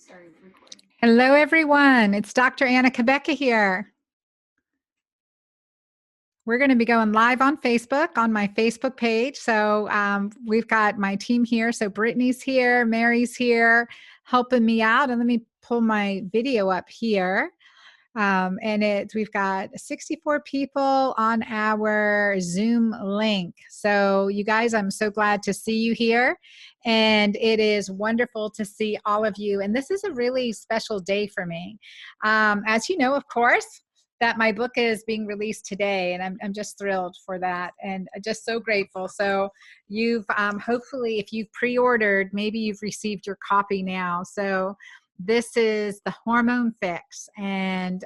started recording. Hello, everyone. It's Dr. Annika Becca here. We're going to be going live on Facebook, on my Facebook page. So we've got my team here. So Brittany's here, Mary's here, helping me out. And let me pull my video up here. And we've got 64 people on our Zoom link. So you guys, I'm so glad to see you here. And it is wonderful to see all of you. And this is a really special day for me. As you know, of course, that my book is being released today, and I'm just thrilled for that, and just so grateful. So you've hopefully, if you've pre-ordered, maybe you've received your copy now. So this is the Hormone Fix, and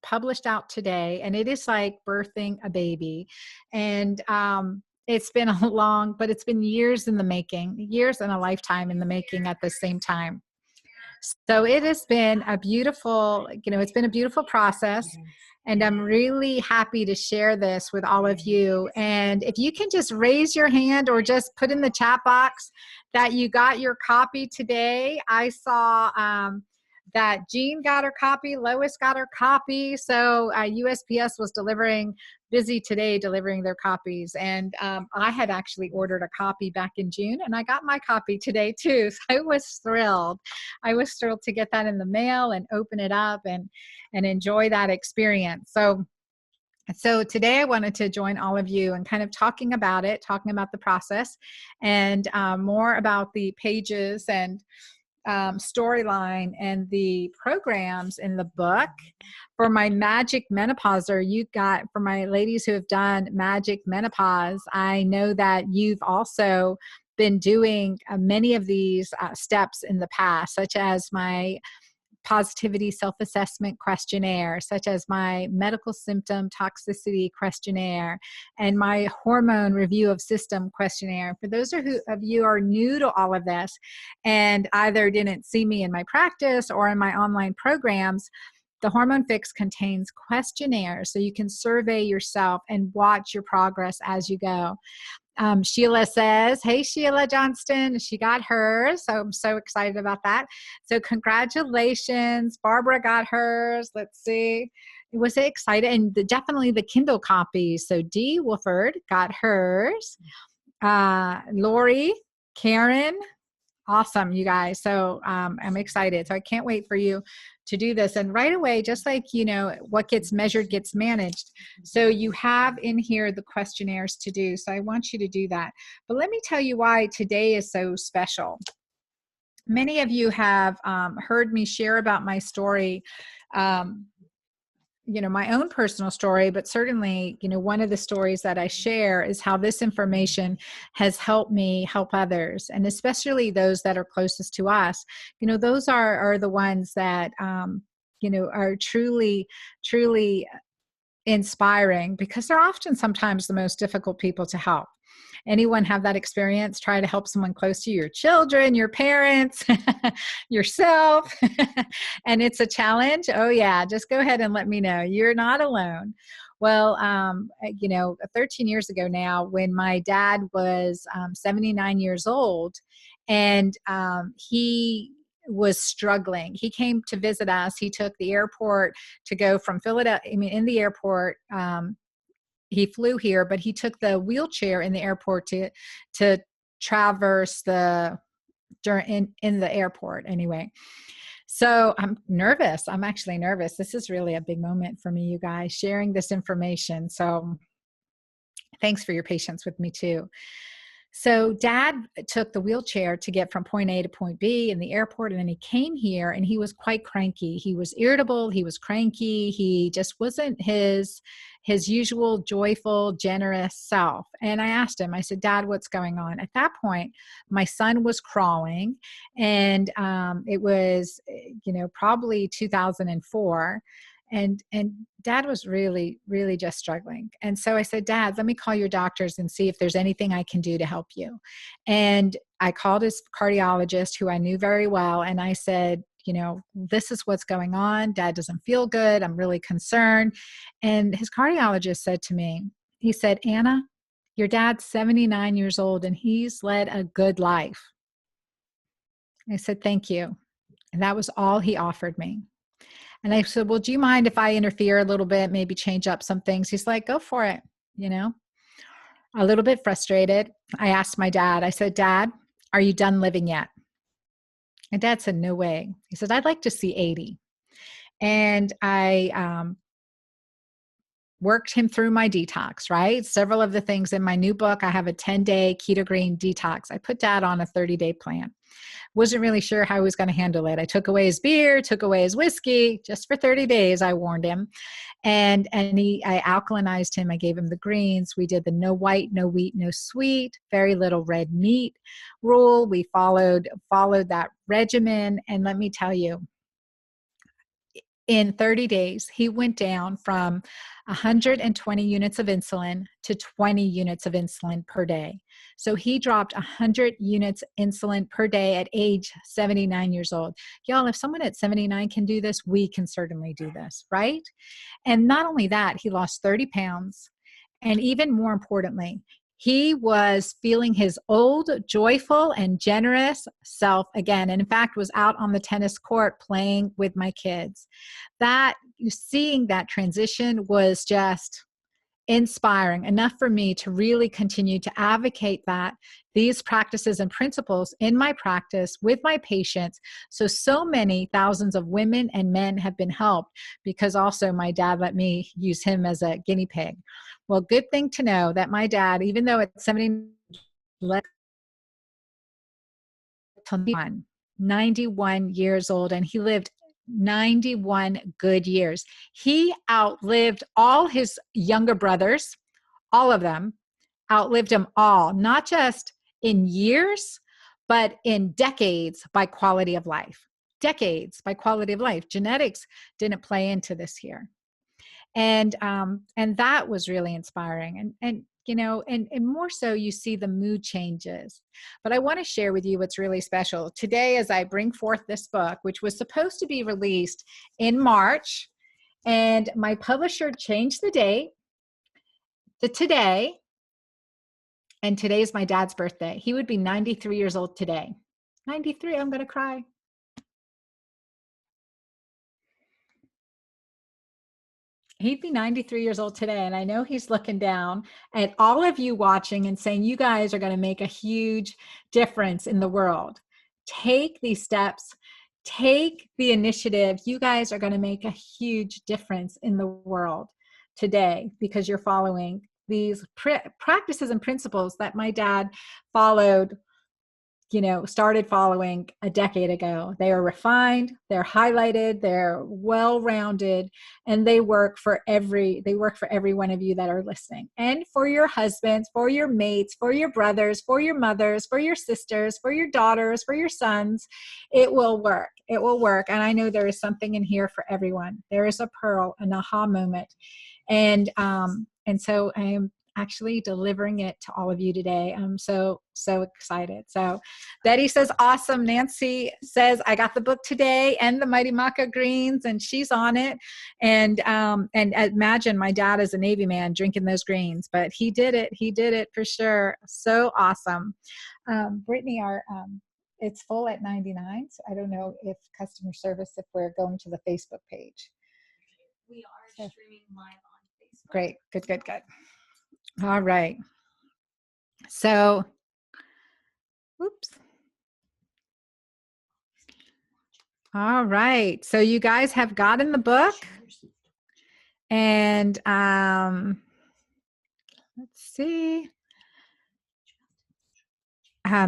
published out today, and it is like birthing a baby. And it's been a long, but it's been years in the making, years and a lifetime in the making at the same time. So it has been a beautiful, it's been a beautiful process, and I'm really happy to share this with all of you. And if you can just raise your hand or just put in the chat box that you got your copy today. I saw that Jean got her copy, Lois got her copy. So USPS was busy today delivering their copies. And I had actually ordered a copy back in June, and I got my copy today too. So I was thrilled. I was thrilled to get that in the mail and open it up and enjoy that experience. So today I wanted to join all of you and kind of talking about the process, and more about the pages and storyline and the programs in the book. For my Magic Menopause, for my ladies who have done Magic Menopause, I know that you've also been doing many of these steps in the past, such as my positivity self-assessment questionnaire, such as my medical symptom toxicity questionnaire, and my hormone review of system questionnaire. For those of you who are new to all of this and either didn't see me in my practice or in my online programs, the Hormone Fix contains questionnaires so you can survey yourself and watch your progress as you go. Sheila says, hey, Sheila Johnston, she got hers. So I'm so excited about that. So congratulations. Barbara got hers. Let's see. Was it excited? And definitely the Kindle copies. So Dee Wolford got hers. Lori, Karen. Awesome, you guys. So I'm excited. So I can't wait for you to do this. And right away, just like, what gets measured gets managed. So you have in here the questionnaires to do. So I want you to do that. But let me tell you why today is so special. Many of you have heard me share about my story, my own personal story, but certainly, one of the stories that I share is how this information has helped me help others, and especially those that are closest to us. Those are the ones that, are truly, truly inspiring, because they're often sometimes the most difficult people to help. Anyone have that experience? Try to help someone close to you, your children, your parents, yourself, and it's a challenge. Oh yeah, just go ahead and let me know. You're not alone. Well, 13 years ago now, when my dad was 79 years old, and he was struggling. He came to visit us. He took the airport to go from Philadelphia. In the airport, he flew here, but he took the wheelchair in the airport to traverse in the airport anyway. So I'm nervous. I'm actually nervous. This is really a big moment for me, you guys, sharing this information. So thanks for your patience with me too. So Dad took the wheelchair to get from point A to point B in the airport, and then he came here and he was quite cranky. He was irritable. He was cranky. He just wasn't his usual joyful, generous self. And I asked him, I said, Dad, what's going on? At that point, my son was crawling, and it was, probably 2004. And Dad was really, really just struggling. And so I said, Dad, let me call your doctors and see if there's anything I can do to help you. And I called his cardiologist, who I knew very well. And I said, this is what's going on. Dad doesn't feel good. I'm really concerned. And his cardiologist said to me, he said, Anna, your dad's 79 years old and he's led a good life. I said, thank you. And that was all he offered me. And I said, well, do you mind if I interfere a little bit, maybe change up some things? He's like, go for it. You know, a little bit frustrated. I asked my dad, I said, Dad, are you done living yet? And Dad said, no way. He said, I'd like to see 80. And I worked him through my detox, right? Several of the things in my new book, I have a 10-day keto-green detox. I put Dad on a 30-day plan. Wasn't really sure how he was going to handle it. I took away his beer, took away his whiskey, just for 30 days, I warned him. And I alkalinized him. I gave him the greens. We did the no white, no wheat, no sweet, very little red meat rule. We followed that regimen. And let me tell you, in 30 days, he went down from 120 units of insulin to 20 units of insulin per day. So he dropped 100 units insulin per day at age 79 years old. Y'all, if someone at 79 can do this, we can certainly do this, right? And not only that, he lost 30 pounds. And even more importantly, he was feeling his old, joyful, and generous self again. And in fact, was out on the tennis court playing with my kids. Seeing that transition was just inspiring enough for me to really continue to advocate these practices and principles in my practice with my patients. So many thousands of women and men have been helped because also my dad let me use him as a guinea pig. Well, good thing to know that my dad, even though at 70, let 91 years old, and he lived 91 good years. He outlived all his younger brothers, all of them, outlived them all, not just in years, but in decades by quality of life. Decades by quality of life. Genetics didn't play into this here. And that was really inspiring. And you know, and more so you see the mood changes. But I want to share with you what's really special. Today, as I bring forth this book, which was supposed to be released in March, and my publisher changed the date to today, and today is my dad's birthday. He would be 93 years old today. 93, I'm going to cry. He'd be 93 years old today. And I know he's looking down at all of you watching and saying, you guys are going to make a huge difference in the world. Take these steps, take the initiative. You guys are going to make a huge difference in the world today because you're following these practices and principles that my dad followed, started following a decade ago. They are refined, they're highlighted, they're well-rounded, and they work for every one of you that are listening. And for your husbands, for your mates, for your brothers, for your mothers, for your sisters, for your daughters, for your sons, it will work. It will work. And I know there is something in here for everyone. There is a pearl, an aha moment. And so I am actually delivering it to all of you today. I'm so excited. So Betty says, awesome. Nancy says, I got the book today and the Mighty Maca greens, and she's on it. And imagine my dad is a Navy man drinking those greens, but he did it. He did it for sure. So awesome. Brittany, it's full at 99. So I don't know if customer service, if we're going to the Facebook page. We are streaming live on Facebook. Great. Good. All right. So, oops. All right. So you guys have gotten the book. And let's see.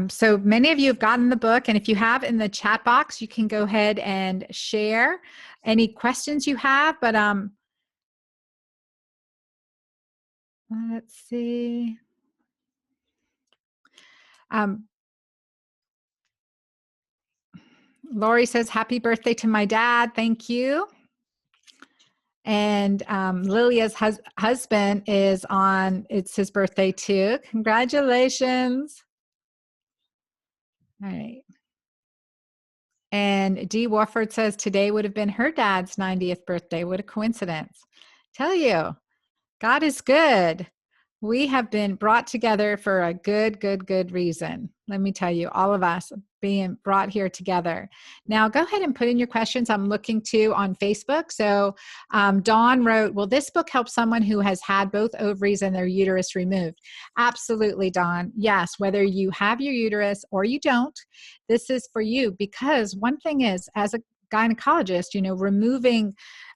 So many of you have gotten the book. And if you have in the chat box, you can go ahead and share any questions you have. But let's see. Lori says, happy birthday to my dad. Thank you. And Lilia's husband is on, it's his birthday too. Congratulations. All right. And Dee Wofford says today would have been her dad's 90th birthday. What a coincidence. Tell you, God is good. We have been brought together for a good reason. Let me tell you, all of us being brought here together. Now, go ahead and put in your questions. I'm looking to on Facebook. So, Dawn wrote, will this book help someone who has had both ovaries and their uterus removed? Absolutely, Dawn. Yes, whether you have your uterus or you don't, this is for you. Because one thing is, as a gynecologist,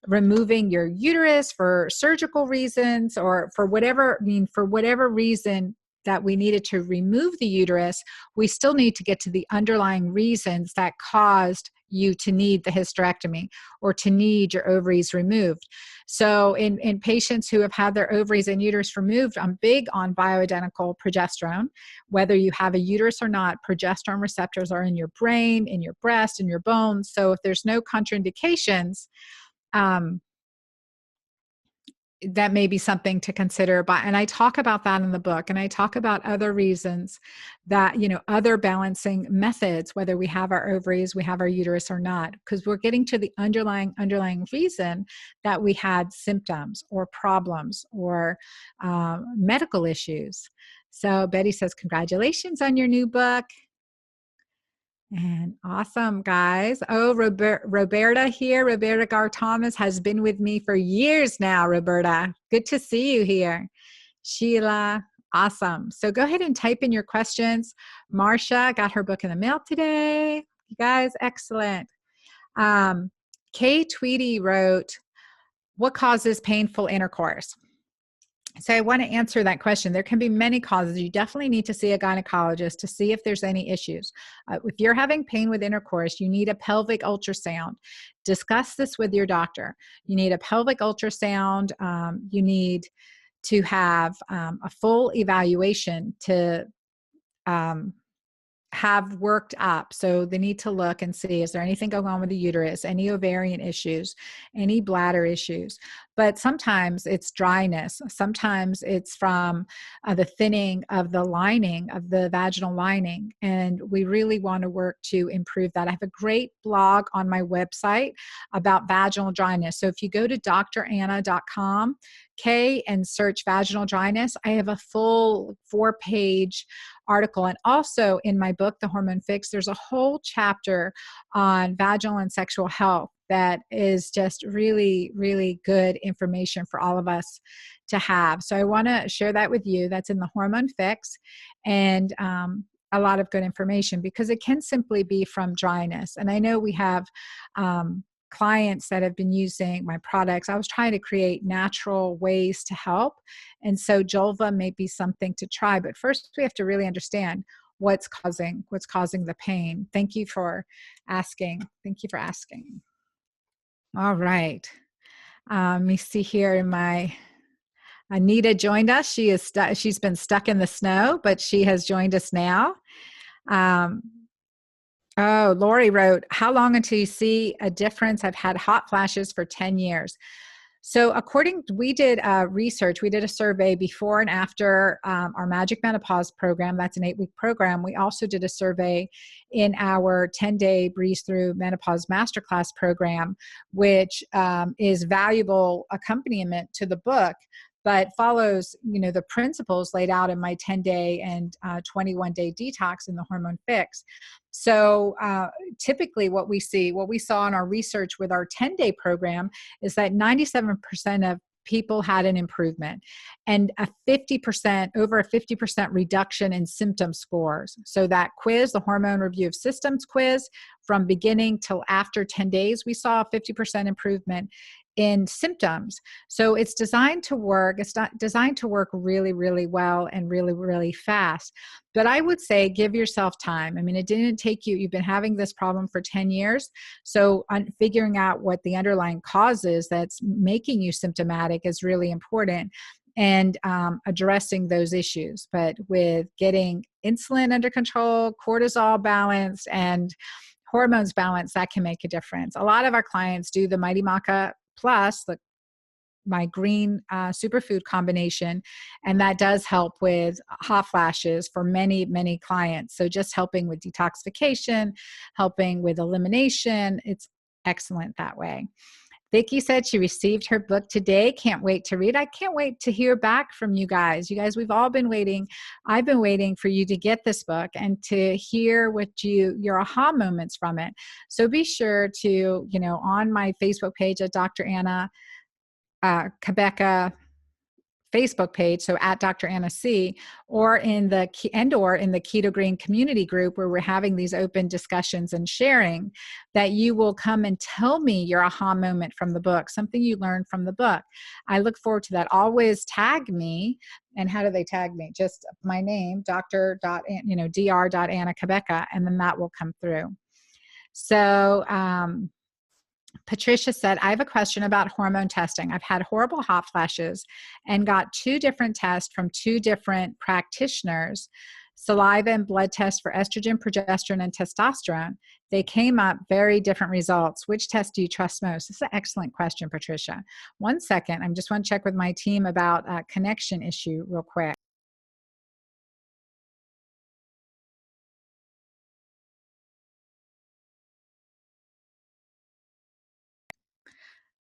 removing your uterus for surgical reasons or for whatever reason that we needed to remove the uterus, we still need to get to the underlying reasons that caused you to need the hysterectomy or to need your ovaries removed. So in patients who have had their ovaries and uterus removed, I'm big on bioidentical progesterone. Whether you have a uterus or not, progesterone receptors are in your brain, in your breast, in your bones. So if there's no contraindications, that may be something to consider. And I talk about that in the book, and I talk about other reasons that, other balancing methods, whether we have our ovaries, we have our uterus or not, because we're getting to the underlying reason that we had symptoms or problems or medical issues. So Betty says, congratulations on your new book. And awesome, guys. Oh, Roberta here. Roberta Gar Thomas has been with me for years now, Roberta. Good to see you here. Sheila, awesome. So go ahead and type in your questions. Marcia got her book in the mail today. You guys, excellent. Kay Tweedy wrote, what causes painful intercourse? So I want to answer that question. There can be many causes. You definitely need to see a gynecologist to see if there's any issues. If you're having pain with intercourse, you need a pelvic ultrasound. Discuss this with your doctor. You need a pelvic ultrasound. You need to have a full evaluation to have worked up. So they need to look and see, is there anything going on with the uterus, any ovarian issues, any bladder issues? But sometimes it's dryness. Sometimes it's from the thinning of the lining, of the vaginal lining. And we really want to work to improve that. I have a great blog on my website about vaginal dryness. So if you go to dranna.com, and search vaginal dryness, I have a full 4-page article. And also in my book, The Hormone Fix, there's a whole chapter on vaginal and sexual health that is just really, really good information for all of us to have. So I want to share that with you. That's in the Hormone Fix, and a lot of good information, because it can simply be from dryness. And I know we have clients that have been using my products. I was trying to create natural ways to help. And so Julva may be something to try, but first we have to really understand what's causing the pain. Thank you for asking. All right. Let me see here in my, Anita joined us. She's been stuck in the snow, but she has joined us now. Oh, Lori wrote, how long until you see a difference? I've had hot flashes for 10 years. So we did research. We did a survey before and after our Magic Menopause program. That's an 8-week program. We also did a survey in our 10-day Breeze Through Menopause Masterclass program, which is valuable accompaniment to the book, but follows, the principles laid out in my 10-day and 21-day detox in the Hormone Fix. So typically what we saw in our research with our 10-day program is that 97% of people had an improvement and over a 50% reduction in symptom scores. So that quiz, the Hormone Review of Systems quiz, from beginning till after 10 days, we saw a 50% improvement in symptoms. So it's designed to work. It's not designed to work really, really well and really, really fast. But I would say give yourself time. I mean, it didn't take you, you've been having this problem for 10 years. So figuring out what the underlying cause is that's making you symptomatic is really important, and addressing those issues. But with getting insulin under control, cortisol balanced, and hormones balanced, that can make a difference. A lot of our clients do the Mighty Maca Plus, my green superfood combination, and that does help with hot flashes for many, many clients. So just helping with detoxification, helping with elimination, it's excellent that way. Vicky said she received her book today. Can't wait to read. I can't wait to hear back from you guys. You guys, we've all been waiting. I've been waiting for you to get this book and to hear what your aha moments from it. So be sure to, on my Facebook page at Dr. Anna Cabeca Facebook page, so at Dr. Anna C, or in the keto-green community group where we're having these open discussions and sharing, that you will come and tell me your aha moment from the book, something you learned from the book. I look forward to that. Always tag me. And how do they tag me? Just my name, dr. Anna Cabeca, and then that will come through. So, Patricia said, I have a question about hormone testing. I've had horrible hot flashes and got 2 different tests from 2 different practitioners, saliva and blood tests for estrogen, progesterone, and testosterone. They came up very different results. Which test do you trust most? This is an excellent question, Patricia. One second. I just want to check with my team about a connection issue real quick.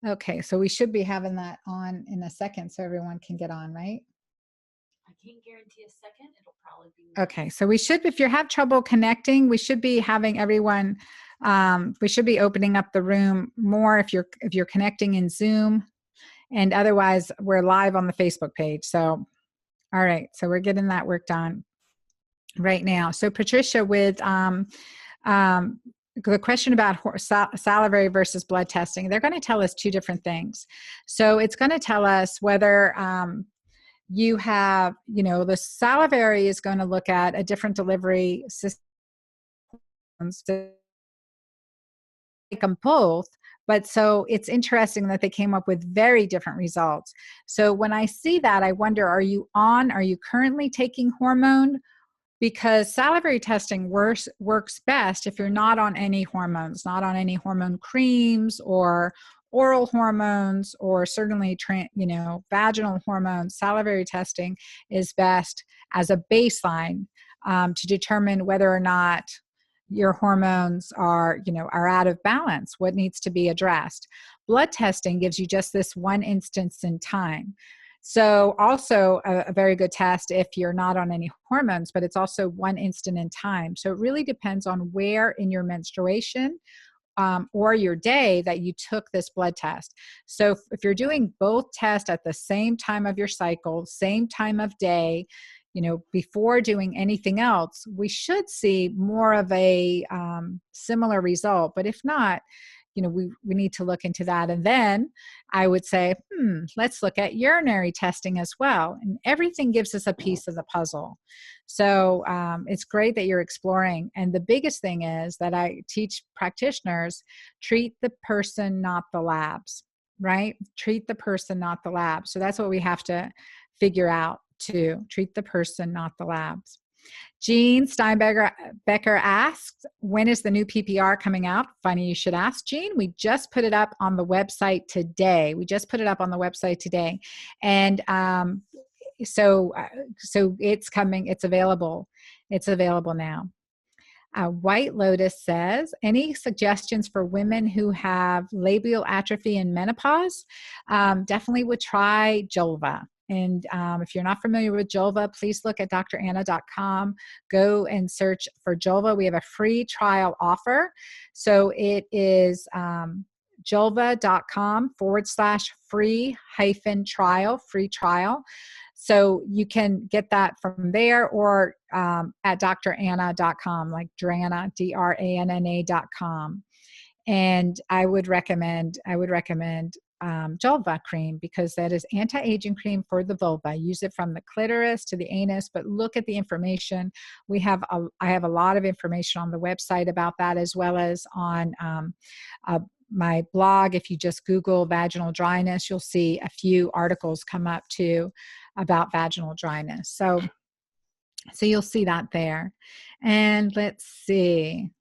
Okay, so we should be having that on in a second so everyone can get on, right? I can't guarantee a second. It'll probably be. Okay, so we should, if you have trouble connecting, we should be having everyone, we should be opening up the room more if you're connecting in Zoom, and otherwise we're live on the Facebook page. So, all right, so we're getting that worked on right now. So Patricia, with the question about salivary versus blood testing, they're going to tell us 2 different things. So it's going to tell us whether you have, the salivary is going to look at a different delivery system. Take them both, but so it's interesting that they came up with very different results. So when I see that, I wonder, are you currently taking hormone? Because salivary testing works best if you're not on any hormones, not on any hormone creams or oral hormones, or certainly vaginal hormones. Salivary testing is best as a baseline to determine whether or not your hormones are out of balance, what needs to be addressed. Blood testing gives you just this one instance in time. So also a very good test if you're not on any hormones, but it's also one instant in time. So it really depends on where in your menstruation or your day that you took this blood test. So if you're doing both tests at the same time of your cycle, same time of day, before doing anything else, we should see more of a similar result. But if not, we need to look into that. And then I would say, let's look at urinary testing as well. And everything gives us a piece of the puzzle. So it's great that you're exploring. And the biggest thing is that I teach practitioners, treat the person, not the labs, right? Treat the person, not the lab. So that's what we have to figure out too. Treat the person, not the labs. Jean Steinbecker asked, when is the new PPR coming out? Funny you should ask, Jean. We just put it up on the website today. And so it's coming. It's available. It's available now. White Lotus says, any suggestions for women who have labial atrophy and menopause? Definitely would try Julva. And if you're not familiar with Julva, please look at dranna.com. Go and search for Julva. We have a free trial offer. So it is julva.com/free trial. So you can get that from there, or at dranna.com, like Dranna, DRANNA.com. And I would recommend Julva cream, because that is anti-aging cream for the vulva. Use it from the clitoris to the anus, but look at the information. I have a lot of information on the website about that, as well as on my blog. If you just Google vaginal dryness, you'll see a few articles come up too about vaginal dryness. So you'll see that there. And let's see.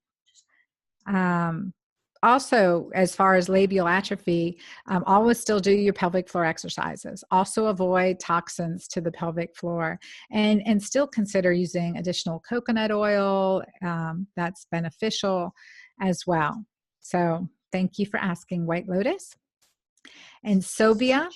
Also, as far as labial atrophy, always still do your pelvic floor exercises. Also avoid toxins to the pelvic floor, and still consider using additional coconut oil. That's beneficial as well. So thank you for asking, White Lotus. And Sobia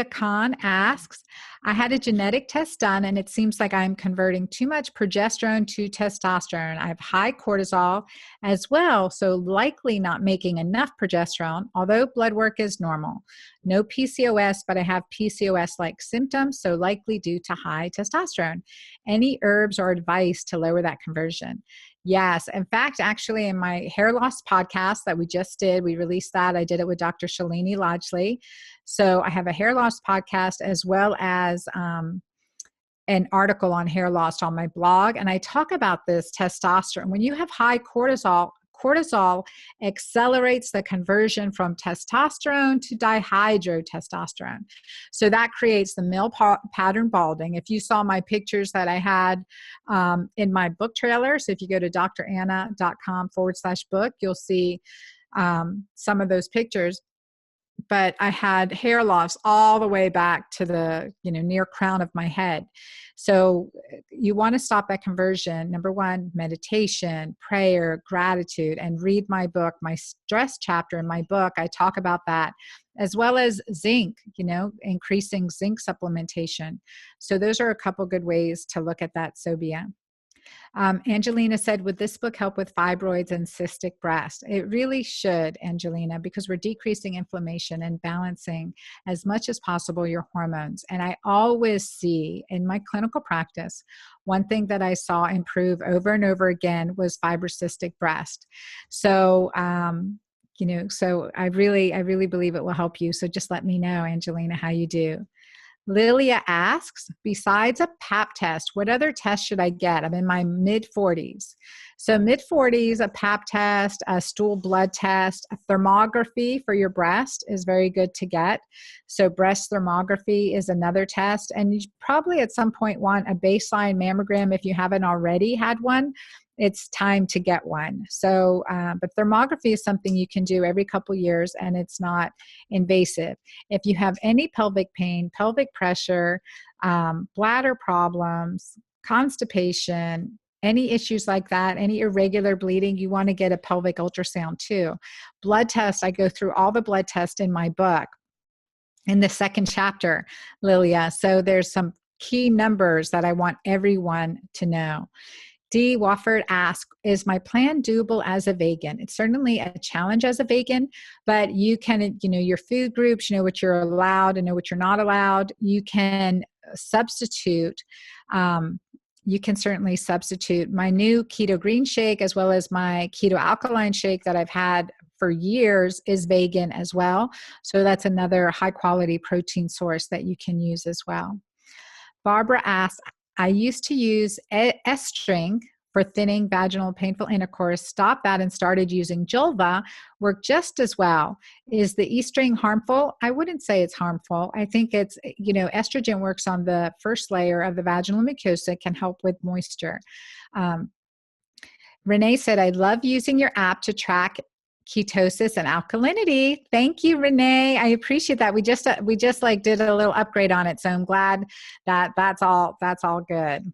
Khan asks, I had a genetic test done and it seems like I'm converting too much progesterone to testosterone. I have high cortisol as well, so likely not making enough progesterone, although blood work is normal. No PCOS, but I have PCOS-like symptoms, so likely due to high testosterone. Any herbs or advice to lower that conversion? Yes. In fact, actually, in my hair loss podcast that we just did, we released that. I did it with Dr. Shalini Lodgley. So I have a hair loss podcast as well as an article on hair loss on my blog. And I talk about this testosterone. When you have high cortisol, cortisol accelerates the conversion from testosterone to dihydrotestosterone. So that creates the male pattern balding. If you saw my pictures that I had in my book trailer, so if you go to dranna.com/book, you'll see some of those pictures. But I had hair loss all the way back to the, near crown of my head. So you want to stop that conversion. Number one, meditation, prayer, gratitude, and read my book, my stress chapter in my book. I talk about that, as well as zinc, increasing zinc supplementation. So those are a couple good ways to look at that, Sobia. Angelina said, would this book help with fibroids and cystic breast? It really should, Angelina, because we're decreasing inflammation and balancing as much as possible your hormones. And I always see in my clinical practice, one thing that I saw improve over and over again was fibrocystic breast. So, so I really believe it will help you. So just let me know, Angelina, how you do. Lilia asks, besides a pap test, what other test should I get? I'm in my mid-40s. So mid-40s, a pap test, a stool blood test, a thermography for your breast is very good to get. So breast thermography is another test. And you probably at some point want a baseline mammogram if you haven't already had one. It's time to get one. So, but thermography is something you can do every couple years and it's not invasive. If you have any pelvic pain, pelvic pressure, bladder problems, constipation, any issues like that, any irregular bleeding, you want to get a pelvic ultrasound too. Blood tests, I go through all the blood tests in my book in the second chapter, Lilia. So there's some key numbers that I want everyone to know. D. Wofford asks, is my plan doable as a vegan? It's certainly a challenge as a vegan, but you can, your food groups, what you're allowed and know what you're not allowed. You can substitute. You can certainly substitute my new keto-green shake as well as my keto alkaline shake that I've had for years is vegan as well. So that's another high-quality protein source that you can use as well. Barbara asks, I used to use estring for thinning vaginal painful intercourse, stopped that and started using Julva, worked just as well. Is the E-string harmful? I wouldn't say it's harmful. I think it's, estrogen works on the first layer of the vaginal mucosa, can help with moisture. Renee said, I love using your app to track ketosis and alkalinity. Thank you, Renee. I appreciate that. We just did a little upgrade on it. So I'm glad that that's all good.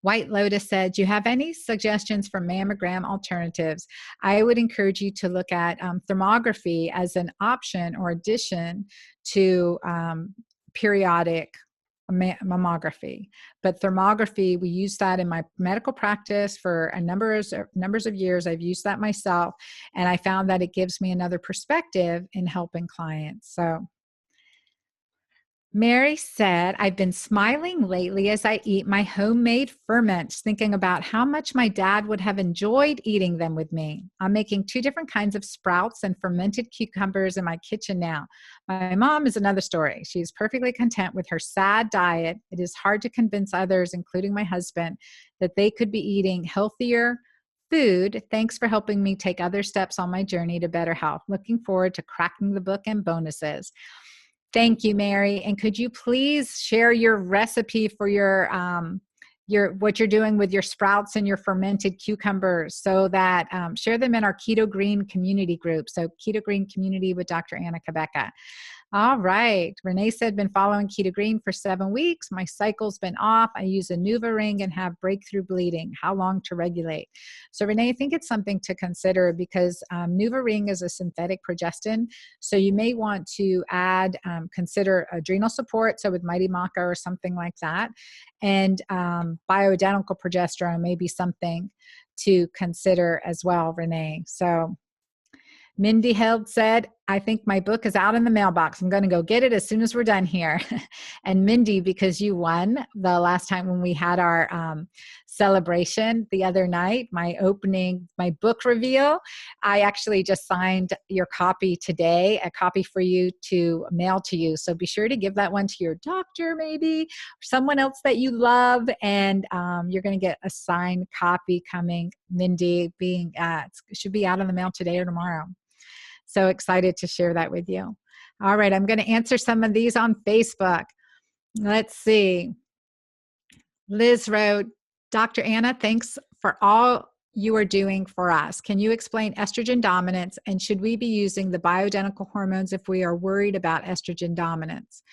White Lotus said, do you have any suggestions for mammogram alternatives? I would encourage you to look at thermography as an option or addition to periodic mammography. But thermography, we use that in my medical practice for numbers of years. I've used that myself, and I found that it gives me another perspective in helping clients. So Mary said, I've been smiling lately as I eat my homemade ferments, thinking about how much my dad would have enjoyed eating them with me. I'm making 2 different kinds of sprouts and fermented cucumbers in my kitchen now. My mom is another story. She's perfectly content with her sad diet. It is hard to convince others, including my husband, that they could be eating healthier food. Thanks for helping me take other steps on my journey to better health. Looking forward to cracking the book and bonuses. Thank you, Mary. And could you please share your recipe for your what you're doing with your sprouts and your fermented cucumbers, so that share them in our keto-green community group. So keto-green community with Dr. Annika Becca. All right. Renee said, been following keto-green for 7 weeks. My cycle's been off. I use a NuvaRing and have breakthrough bleeding. How long to regulate? So Renee, I think it's something to consider because NuvaRing is a synthetic progestin. So you may want to add, consider adrenal support. So with Mighty Maca or something like that. And bioidentical progesterone may be something to consider as well, Renee. So Mindy Held said, I think my book is out in the mailbox. I'm going to go get it as soon as we're done here. And Mindy, because you won the last time when we had our celebration the other night, my book reveal, I actually just signed your copy today, a copy for you to mail to you. So be sure to give that one to your doctor, maybe someone else that you love. And you're going to get a signed copy coming, Mindy, it should be out in the mail today or tomorrow. So excited to share that with you. All right, I'm going to answer some of these on Facebook. Let's see. Liz wrote, Dr. Anna, thanks for all you are doing for us. Can you explain estrogen dominance, and should we be using the bioidentical hormones if we are worried about estrogen dominance?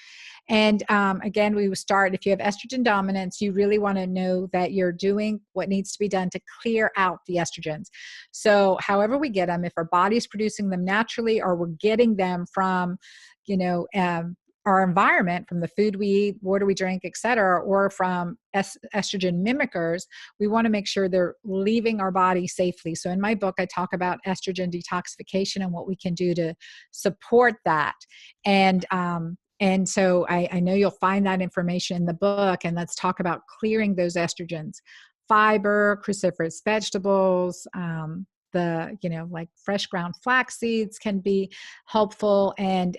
And again, we will start, if you have estrogen dominance, you really want to know that you're doing what needs to be done to clear out the estrogens. So however we get them, if our body's producing them naturally or we're getting them from, our environment, from the food we eat, water we drink, et cetera, or from estrogen mimickers, we want to make sure they're leaving our body safely. So in my book, I talk about estrogen detoxification and what we can do to support that. And so I know you'll find that information in the book, and let's talk about clearing those estrogens. Fiber, cruciferous vegetables, like fresh ground flax seeds can be helpful, and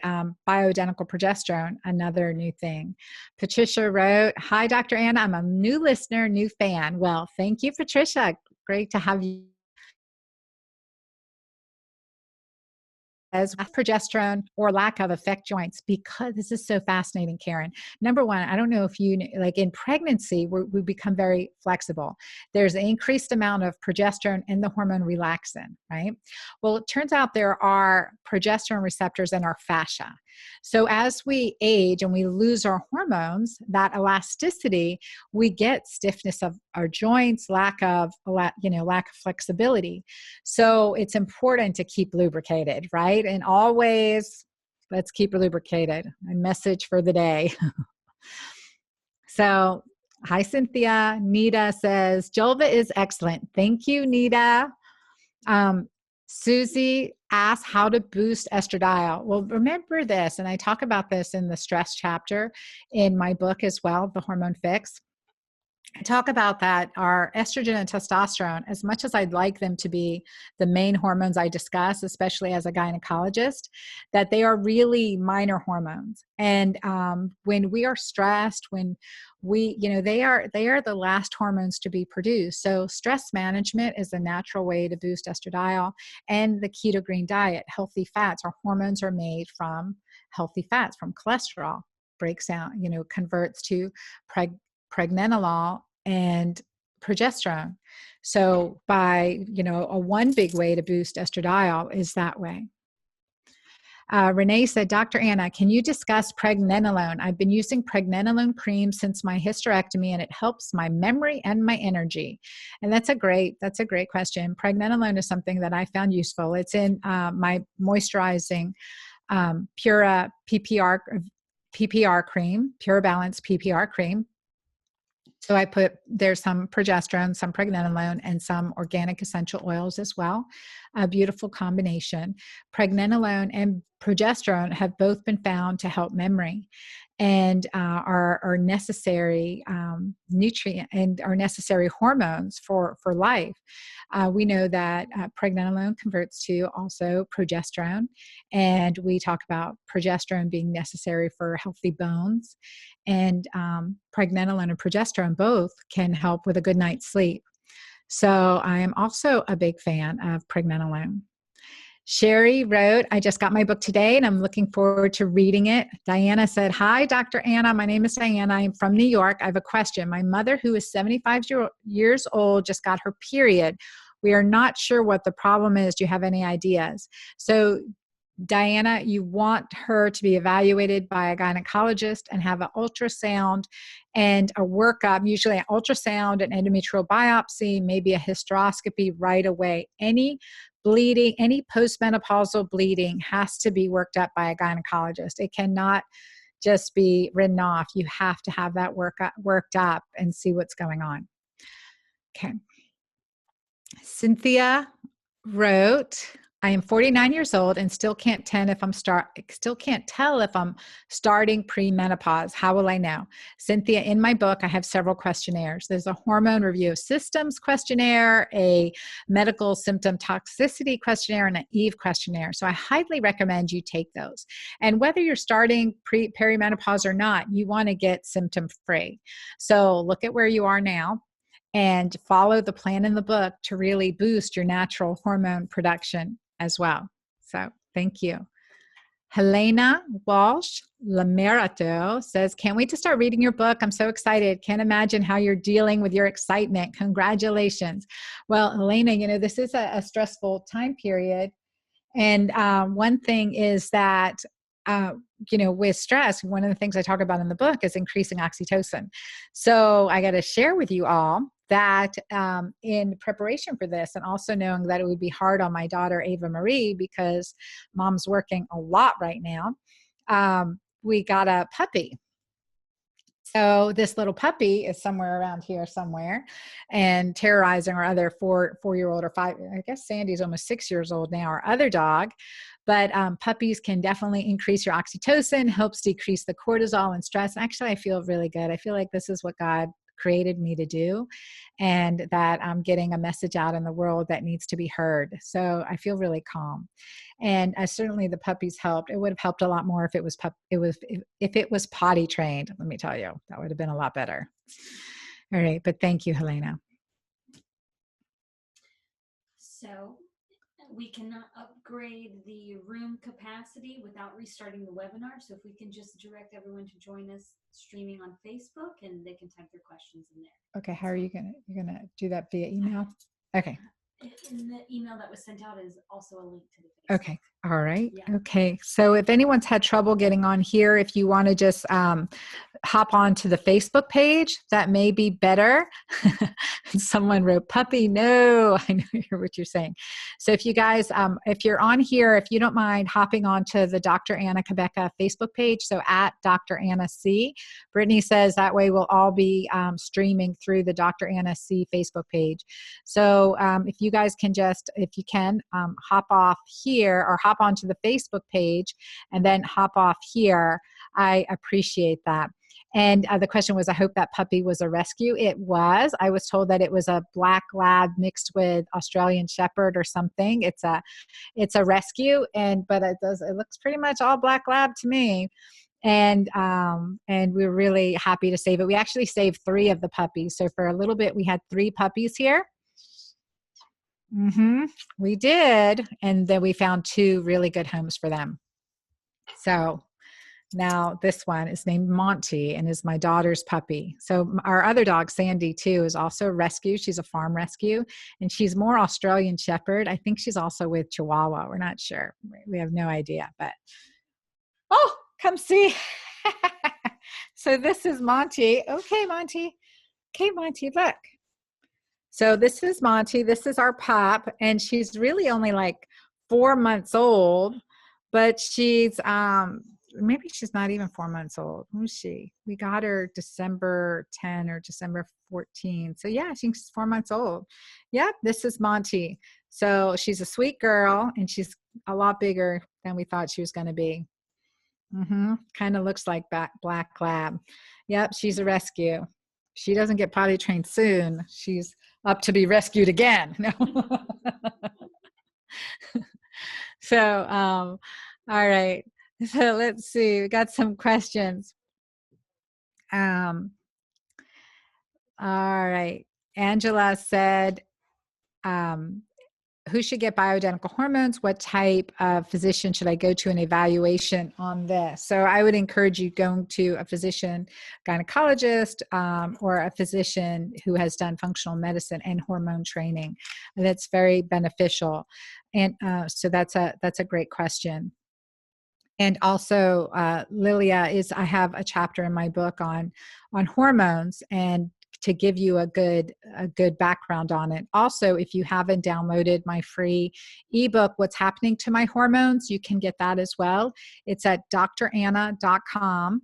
bioidentical progesterone, another new thing. Patricia wrote, hi, Dr. Anna, I'm a new listener, new fan. Well, thank you, Patricia. Great to have you. As progesterone or lack of affect joints, because this is so fascinating, Karen. Number one, I don't know if you, like in pregnancy, we become very flexible. There's an increased amount of progesterone in the hormone relaxin, right? Well, it turns out there are progesterone receptors in our fascia. So as we age and we lose our hormones, that elasticity, we get stiffness of our joints, lack of flexibility. So it's important to keep lubricated, right? And always, let's keep lubricated. A message for the day. So, hi, Cynthia. Nita says, Jolva is excellent. Thank you, Nita. Susie asks how to boost estradiol. Well, remember this, and I talk about this in the stress chapter in my book as well, The Hormone Fix. I talk about that our estrogen and testosterone, as much as I'd like them to be the main hormones I discuss, especially as a gynecologist, that they are really minor hormones. And when we are stressed, when they are the last hormones to be produced. So stress management is a natural way to boost estradiol, and the keto-green diet, healthy fats. Our hormones are made from healthy fats, from cholesterol, breaks down, converts to pregnenolol and progesterone. So by, a one big way to boost estradiol is that way. Renee said, Dr. Anna, can you discuss pregnenolone? I've been using pregnenolone cream since my hysterectomy, and it helps my memory and my energy. And that's a great question. Pregnenolone is something that I found useful. It's in my moisturizing Pura PPR cream, Pure Balance PPR cream. So there's some progesterone, some pregnenolone, and some organic essential oils as well. A beautiful combination. Pregnenolone and progesterone have both been found to help memory, and are necessary nutrient and are necessary hormones for life. We know that pregnenolone converts to also progesterone, and we talk about progesterone being necessary for healthy bones. And pregnenolone and progesterone both can help with a good night's sleep. So I am also a big fan of pregnenolone. Sherry wrote, I just got my book today and I'm looking forward to reading it. Diana said, hi, Dr. Anna. My name is Diana. I'm from New York. I have a question. My mother, who is 75 years old, just got her period. We are not sure what the problem is. Do you have any ideas? So Diana, you want her to be evaluated by a gynecologist and have an ultrasound and a workup, usually an ultrasound, an endometrial biopsy, maybe a hysteroscopy right away. Any bleeding, any postmenopausal bleeding has to be worked up by a gynecologist. It cannot just be written off. You have to have that worked up and see what's going on. Okay. Cynthia wrote, I am 49 years old and still can't tell if I'm starting pre-menopause. How will I know? Cynthia, in my book, I have several questionnaires. There's a hormone review of systems questionnaire, a medical symptom toxicity questionnaire, and an Eve questionnaire. So I highly recommend you take those. And whether you're starting perimenopause or not, you want to get symptom free. So look at where you are now and follow the plan in the book to really boost your natural hormone production as well. So thank you. Helena Walsh Lamerato says, can't wait to start reading your book. I'm so excited. Can't imagine how you're dealing with your excitement. Congratulations. Well, Helena, this is a stressful time period. And one thing is that, with stress, one of the things I talk about in the book is increasing oxytocin. So I got to share with you all that in preparation for this, and also knowing that it would be hard on my daughter, Ava Marie, because mom's working a lot right now, we got a puppy. So this little puppy is somewhere around here somewhere and terrorizing our other four-year-old or five, I guess Sandy's almost 6 years old now, our other dog. But puppies can definitely increase your oxytocin, helps decrease the cortisol and stress. Actually, I feel really good. I feel like this is what God created me to do, and that I'm getting a message out in the world that needs to be heard. So I feel really calm. And certainly the puppies helped. It would have helped a lot more if it was if it was potty trained. Let me tell you, that would have been a lot better. All right, but thank you, Helena. So we cannot upgrade the room capacity without restarting the webinar. So if we can just direct everyone to join us streaming on Facebook, and they can type their questions in there. Okay, how are you're gonna do that via email? Okay. In the email that was sent out is also a link to the Facebook. Okay. All right. Yeah. Okay. So if anyone's had trouble getting on here, if you want to just hop on to the Facebook page, that may be better. Someone wrote puppy. No, I know what you're saying. So if you guys, if you're on here, if you don't mind hopping on to the Dr. Anna Cabeca Facebook page, so at Dr. Anna C. Brittany says that way we'll all be streaming through the Dr. Anna C Facebook page. So if you guys can just, if you can, hop off here or hop onto the Facebook page and then hop off here, I appreciate that. And the question was, I hope that puppy was a rescue. It was. I was told that it was a black lab mixed with Australian Shepherd or something. It's a rescue, but it looks pretty much all black lab to me. And we're really happy to save it. We actually saved 3 of the puppies. So for a little bit, we had 3 puppies here. We did. And then we found 2 really good homes for them. So now this one is named Monty and is my daughter's puppy. So our other dog, Sandy, too, is also a rescue. She's a farm rescue, and she's more Australian Shepherd. I think she's also with Chihuahua. We're not sure. We have no idea, but oh, come see. So this is Monty. Okay, Monty. Okay, Monty, look. So this is Monty. This is our pup, and she's really only like 4 months old, but she's maybe she's not even 4 months old. Who's she? We got her December 10 or December 14. So yeah, she's 4 months old. Yep, this is Monty. So she's a sweet girl, and she's a lot bigger than we thought she was going to be. Kind of looks like black lab. Yep, she's a rescue. She doesn't get potty trained soon. She's up to be rescued again. No. So, all right. So let's see. We got some questions. All right. Angela said, who should get bioidentical hormones? What type of physician should I go to an evaluation on this? So I would encourage you going to a physician, gynecologist, or a physician who has done functional medicine and hormone training. That's very beneficial. And so that's a great question. And also, Lilia, I have a chapter in my book on hormones, and to give you a good background on it. Also, if you haven't downloaded my free ebook, What's Happening to My Hormones, you can get that as well. It's at dranna.com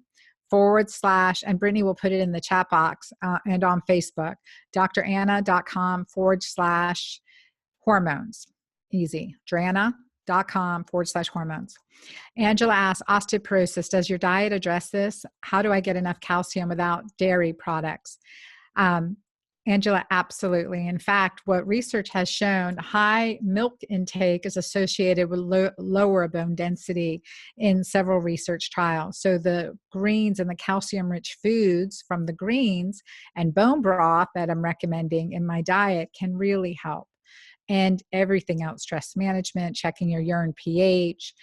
/ and Brittany will put it in the chat box and on Facebook, dranna.com / hormones. Easy. dranna.com / hormones. Angela asks, osteoporosis, does your diet address this? How do I get enough calcium without dairy products? Angela, absolutely. In fact, what research has shown, high milk intake is associated with lower bone density in several research trials. So the greens and the calcium-rich foods from the greens and bone broth that I'm recommending in my diet can really help. And everything else, stress management, checking your urine pH,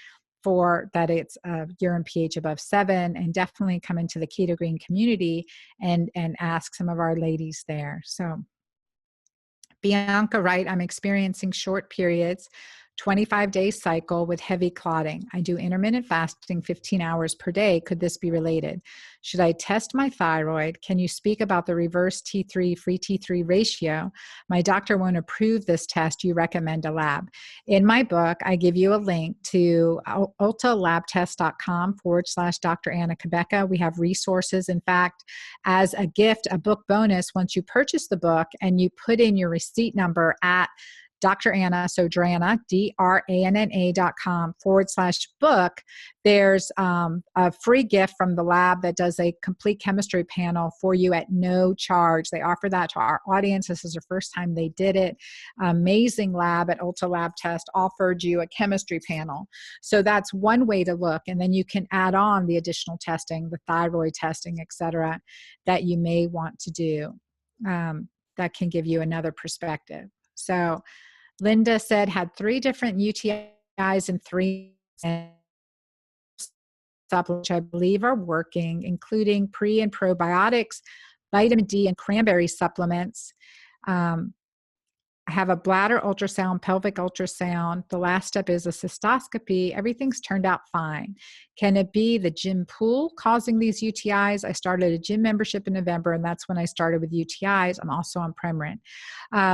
for that it's urine pH above 7, and definitely come into the keto-green community and ask some of our ladies there. So Bianca, right, I'm experiencing short periods, 25-day cycle with heavy clotting. I do intermittent fasting 15 hours per day. Could this be related? Should I test my thyroid? Can you speak about the reverse T3, free T3 ratio? My doctor won't approve this test. You recommend a lab. In my book, I give you a link to ultalabtest.com / Dr. Annika Cabeca. We have resources. In fact, as a gift, a book bonus, once you purchase the book and you put in your receipt number at Dr. Anna, so Dranna, DRANNA.com / book, there's a free gift from the lab that does a complete chemistry panel for you at no charge. They offer that to our audience. This is the first time they did it. Amazing lab at Ulta Lab Test offered you a chemistry panel. So that's one way to look. And then you can add on the additional testing, the thyroid testing, et cetera, that you may want to do. That can give you another perspective. So Linda said, had 3 different UTIs and 3 supplements, which I believe are working, including pre and probiotics, vitamin D, and cranberry supplements. I have a bladder ultrasound, pelvic ultrasound. The last step is a cystoscopy. Everything's turned out fine. Can it be the gym pool causing these UTIs? I started a gym membership in November, and that's when I started with UTIs. I'm also on Premarin.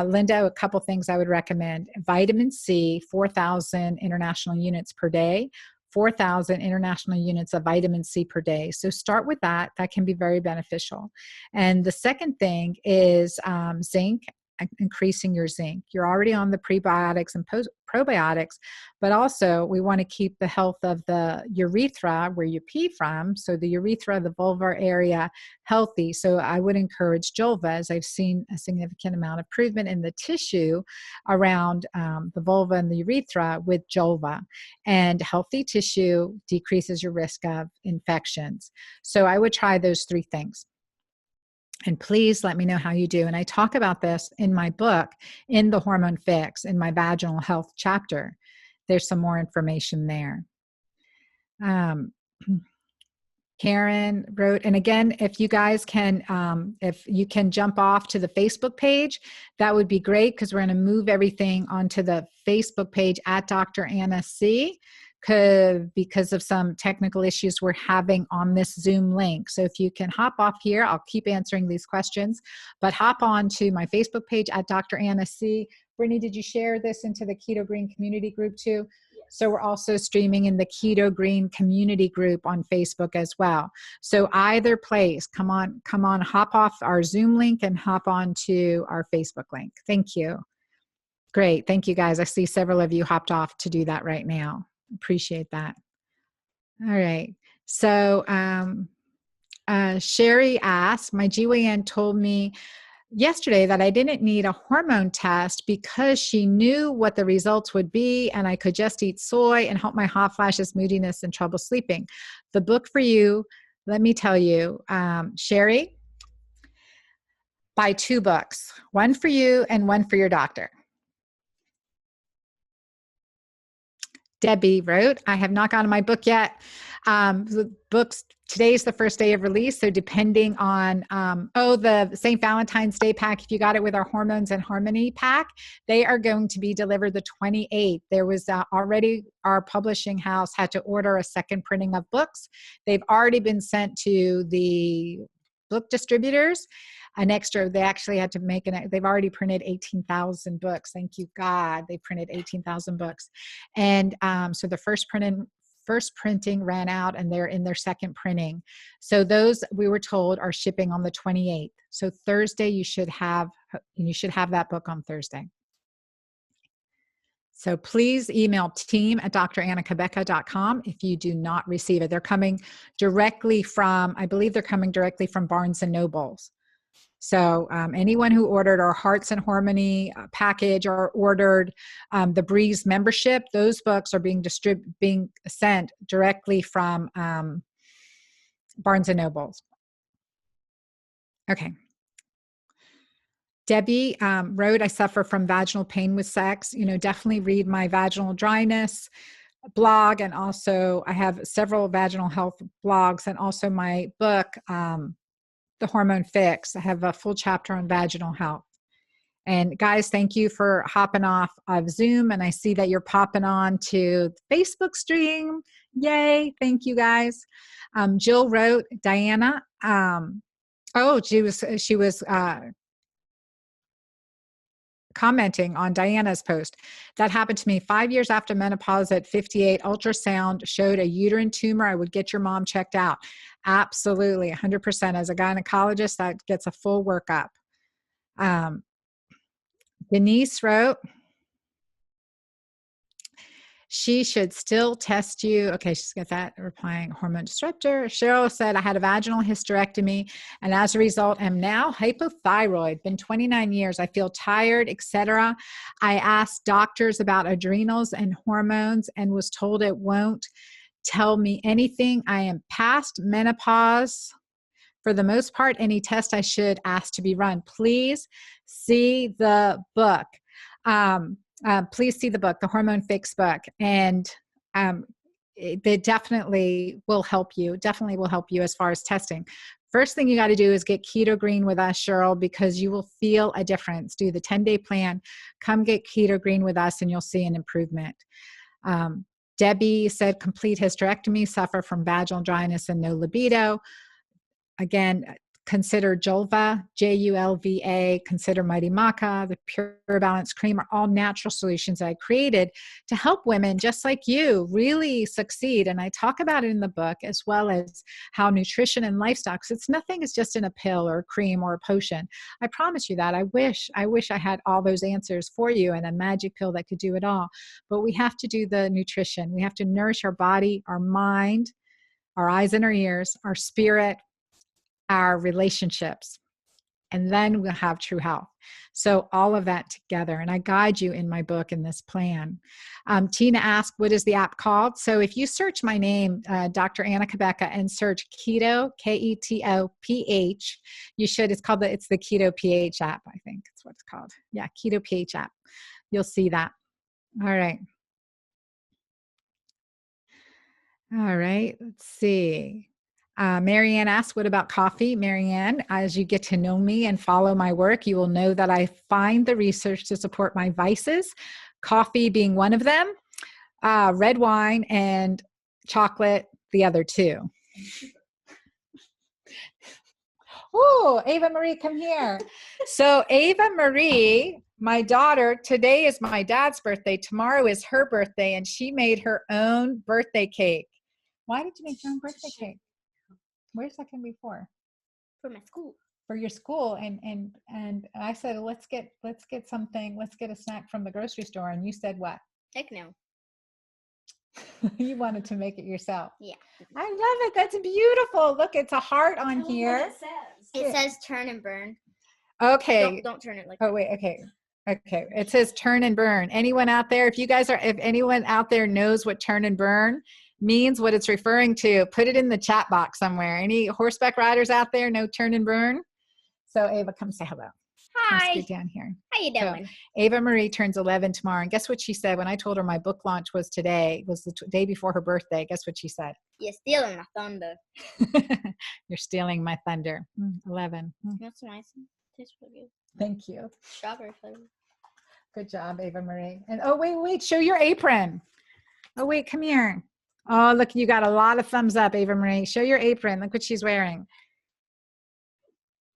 Linda, a couple things I would recommend. Vitamin C, 4,000 international units per day. 4,000 international units of vitamin C per day. So start with that. That can be very beneficial. And the second thing is zinc. Increasing your zinc. You're already on the prebiotics and probiotics, but also we want to keep the health of the urethra where you pee from, so the urethra, the vulvar area, healthy. So I would encourage Julva, as I've seen a significant amount of improvement in the tissue around the vulva and the urethra with Julva. And healthy tissue decreases your risk of infections. So I would try those 3 things. And please let me know how you do. And I talk about this in my book, in the Hormone Fix, in my vaginal health chapter. There's some more information there. Karen wrote, and again, if you guys can, if you can jump off to the Facebook page, that would be great, because we're going to move everything onto the Facebook page at Dr. Anna C. Because of some technical issues we're having on this Zoom link. So if you can hop off here, I'll keep answering these questions, but hop on to my Facebook page at Dr. Anna C. Brittany, did you share this into the Keto Green community group too? Yes. So we're also streaming in the Keto Green community group on Facebook as well. So either place, come on, hop off our Zoom link and hop on to our Facebook link. Thank you. Great, thank you guys. I see several of you hopped off to do that right now. Appreciate that. All right. So Sherry asked, my GYN told me yesterday that I didn't need a hormone test because she knew what the results would be, and I could just eat soy and help my hot flashes, moodiness, and trouble sleeping. The book for you, let me tell you, Sherry, buy 2 books, one for you and one for your doctor. Debbie wrote, I have not gotten my book yet. The books today's the first day of release. So depending on, the St. Valentine's Day pack, if you got it with our Hormones and Harmony pack, they are going to be delivered the 28th. There was already, our publishing house had to order a second printing of books. They've already been sent to the book distributors. An extra, they actually had to make they've already printed 18,000 books. Thank you, God. They printed 18,000 books. And so the first printing ran out, and they're in their second printing. So those, we were told, are shipping on the 28th. So Thursday, you should have that book on Thursday. So please email team@drannikabeca.com if you do not receive it. They're coming directly from, I believe they're coming directly from Barnes and Nobles. So anyone who ordered our Hearts and Harmony package or ordered the Breeze membership, those books are being sent directly from Barnes and Nobles. Okay. Debbie wrote, I suffer from vaginal pain with sex. Definitely read my Vaginal Dryness blog. And also I have several vaginal health blogs, and also my book, The Hormone Fix. I have a full chapter on vaginal health. And guys, thank you for hopping off of Zoom. And I see that you're popping on to the Facebook stream. Yay. Thank you, guys. Jill wrote, Diana. She was commenting on Diana's post. That happened to me 5 years after menopause at 58. Ultrasound showed a uterine tumor. I would get your mom checked out. Absolutely, 100%. As a gynecologist, that gets a full workup. Denise wrote, she should still test you. Okay, she's got that replying, hormone disruptor. Cheryl said, I had a vaginal hysterectomy, and as a result, am now hypothyroid. Been 29 years. I feel tired, etc. I asked doctors about adrenals and hormones and was told it won't tell me anything. I am past menopause. For the most part, any test I should ask to be run. Please see the book. Please see the book, the Hormone Fix book. And it definitely will help you. Definitely will help you as far as testing. First thing you got to do is get keto-green with us, Cheryl, because you will feel a difference. Do the 10-day plan. Come get keto-green with us and you'll see an improvement. Debbie said, complete hysterectomy, suffer from vaginal dryness and no libido. Again, consider Julva, Julva, consider Mighty Maca, the Pure Balance Cream are all natural solutions I created to help women just like you really succeed. And I talk about it in the book, as well as how nutrition and lifestyle, because nothing is just in a pill or a cream or a potion. I promise you that. I wish I had all those answers for you and a magic pill that could do it all. But we have to do the nutrition. We have to nourish our body, our mind, our eyes and our ears, our spirit, our relationships, and then we'll have true health. So all of that together, and I guide you in my book in this plan. Tina asked, what is the app called? So if you search my name, Dr. Annika Becca, and search Keto, Keto-PH, you should, it's the Keto PH app, I think it's what it's called. Yeah, Keto PH app. You'll see that. All right. All right, let's see. Marianne asked, what about coffee? Marianne, as you get to know me and follow my work, you will know that I find the research to support my vices, coffee being one of them, red wine, and chocolate, the other two. Oh, Ava Marie, come here. So Ava Marie, my daughter, today is my dad's birthday. Tomorrow is her birthday, and she made her own birthday cake. Why did you make your own birthday cake? Where's that going to be for? For my school. For your school. And I said, let's get something, let's get a snack from the grocery store. And you said what? Heck no. You wanted to make it yourself. Yeah. I love it. That's beautiful. Look, it's a heart on here. It says turn and burn. Okay. Don't turn it like that. that. Wait, okay. Okay. It says turn and burn. Anyone out there, if anyone out there knows what turn and burn means, what it's referring to, put it in the chat box somewhere. Any horseback riders out there know turn and burn? So Ava, come say hello. Hi. Let's get down here. How you So, doing? Ava Marie turns 11 tomorrow. And guess what she said when I told her my book launch was today, was the day before her birthday. Guess what she said? You're stealing my thunder. You're stealing my thunder. 11. That's nice. Tastes really good. Thank you. Strawberry flavor. Good job, Ava Marie. And oh, wait, show your apron. Oh, wait, come here. Oh, look, you got a lot of thumbs up, Ava Marie. Show your apron. Look what she's wearing.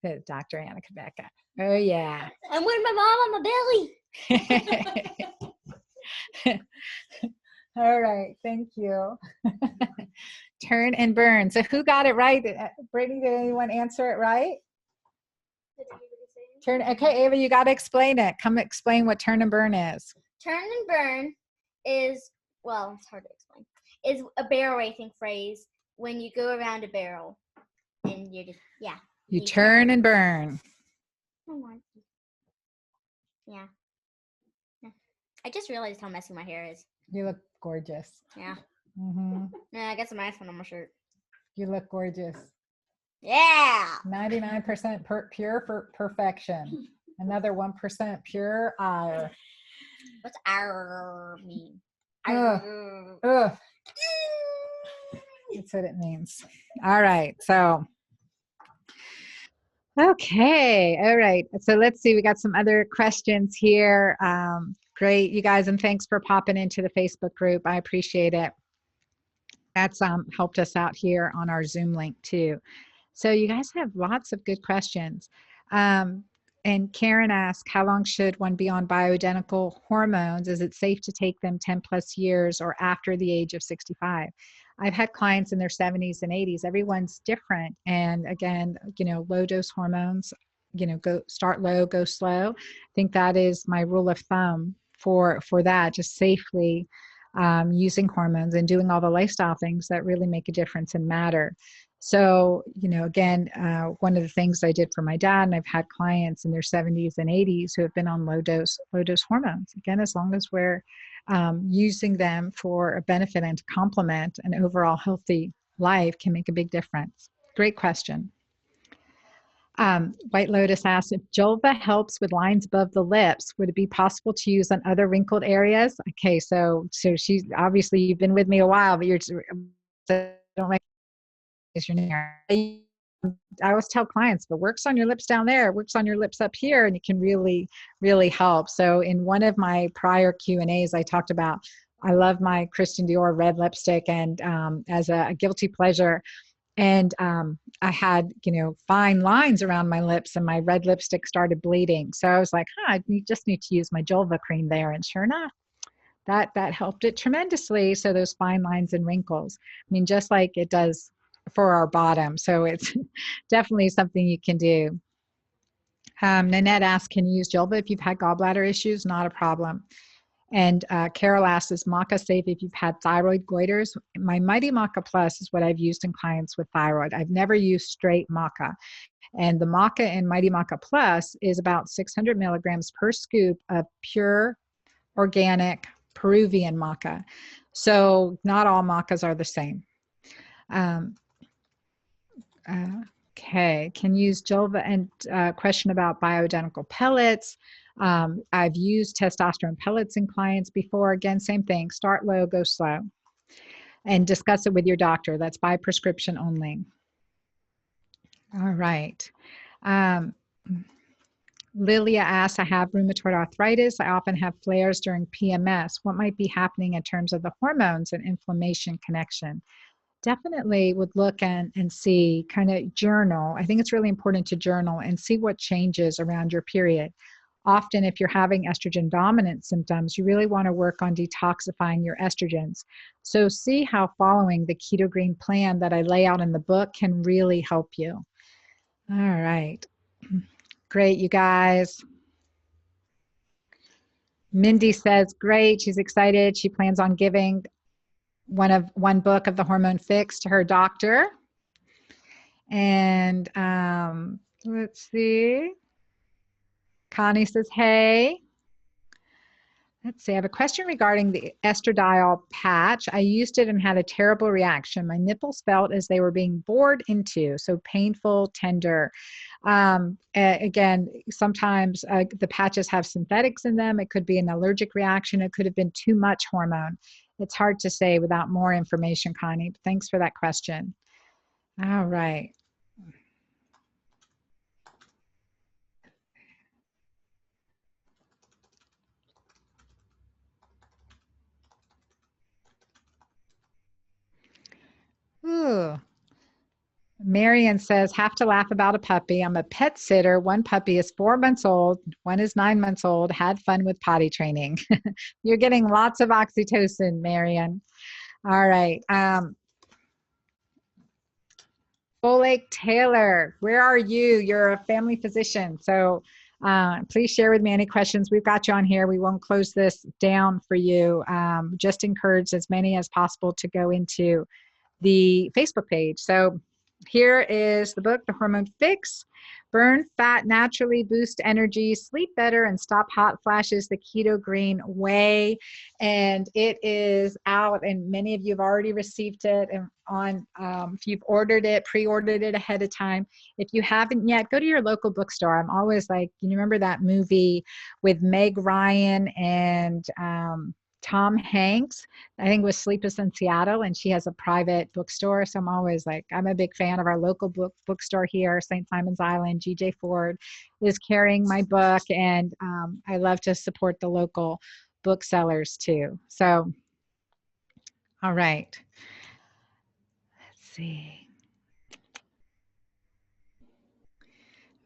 Dr. Annika Becca. Oh, yeah. I'm with my mom on my belly. All right, thank you. Turn and burn. So who got it right? Brittany, did anyone answer it right? Turn. Okay, Ava, you got to explain it. Come explain what turn and burn is. Turn and burn is, well, it's hard to explain. Is a barrel racing phrase when you go around a barrel and you're just, yeah. You turn and burn. Yeah. I just realized how messy my hair is. You look gorgeous. Yeah. Mm-hmm. Yeah, I got some ice on my shirt. You look gorgeous. Yeah. 99% pure for perfection. Another 1% pure ire. What's "arr" mean? Ugh. Ugh. That's what it means. All right. So, okay. All right. So let's see. We got some other questions here. Great, you guys. And thanks for popping into the Facebook group. I appreciate it. That's helped us out here on our Zoom link too. So you guys have lots of good questions. And Karen asked, how long should one be on bioidentical hormones? Is it safe to take them 10 plus years or after the age of 65? I've had clients in their 70s and 80s. Everyone's different. And again, low dose hormones, start low, go slow. I think that is my rule of thumb for that, just safely using hormones and doing all the lifestyle things that really make a difference and matter. So, again, one of the things I did for my dad, and I've had clients in their 70s and 80s who have been on low dose hormones. Again, as long as we're using them for a benefit and to complement an overall healthy life can make a big difference. Great question. White Lotus asks, if Julva helps with lines above the lips, would it be possible to use on other wrinkled areas? Okay, so she's obviously, you've been with me a while, but don't recognize your name. I always tell clients, if it works on your lips down there, it works on your lips up here, and it can really, really help. So in one of my prior Q&As, I talked about, I love my Christian Dior red lipstick, and as a guilty pleasure, and I had, fine lines around my lips, and my red lipstick started bleeding. So I was like, I just need to use my Julva cream there. And sure enough, that helped it tremendously. So those fine lines and wrinkles, I mean, just like it does for our bottom. So it's definitely something you can do. Nanette asked, can you use Julva if you've had gallbladder issues? Not a problem. And Carol asks, is maca safe if you've had thyroid goiters? My Mighty Maca Plus is what I've used in clients with thyroid. I've never used straight maca. And the maca in Mighty Maca Plus is about 600 milligrams per scoop of pure, organic, Peruvian maca. So not all macas are the same. Okay, can use Julva, and question about bioidentical pellets. I've used testosterone pellets in clients before. Again, same thing, start low, go slow, and discuss it with your doctor. That's by prescription only. All right. Lilia asks, I have rheumatoid arthritis. I often have flares during PMS. What might be happening in terms of the hormones and inflammation connection? Definitely would look and see, kind of journal. I think it's really important to journal and see what changes around your period. Often, if you're having estrogen dominant symptoms, you really want to work on detoxifying your estrogens. So see how following the keto-green plan that I lay out in the book can really help you. All right. Great, you guys. Mindy says, great. She's excited. She plans on giving one book of the Hormone Fix to her doctor. And let's see. Connie says, hey. Let's see, I have a question regarding the estradiol patch. I used it and had a terrible reaction. My nipples felt as they were being bored into, so painful, tender. Again, sometimes the patches have synthetics in them. It could be an allergic reaction. It could have been too much hormone. It's hard to say without more information, Connie. But thanks for that question. All right. Ooh. Marianne says, have to laugh about a puppy. I'm a pet sitter. One puppy is 4 months old. One is 9 months old. Had fun with potty training. You're getting lots of oxytocin, Marianne. All right. Lake Taylor, where are you? You're a family physician. So please share with me any questions. We've got you on here. We won't close this down for you. Just encourage as many as possible to go into the Facebook page. So here is the book, The Hormone Fix. Burn fat naturally, boost energy, sleep better, and stop hot flashes the keto-green way. And it is out, and many of you have already received it. And if you've ordered it, pre-ordered it ahead of time. If you haven't yet, go to your local bookstore. I'm always like, you remember that movie with Meg Ryan and Tom Hanks, I think it was Sleepless in Seattle, and she has a private bookstore. So I'm always like, I'm a big fan of our local bookstore here, St. Simon's Island. GJ Ford is carrying my book, and I love to support the local booksellers too. So, all right. Let's see.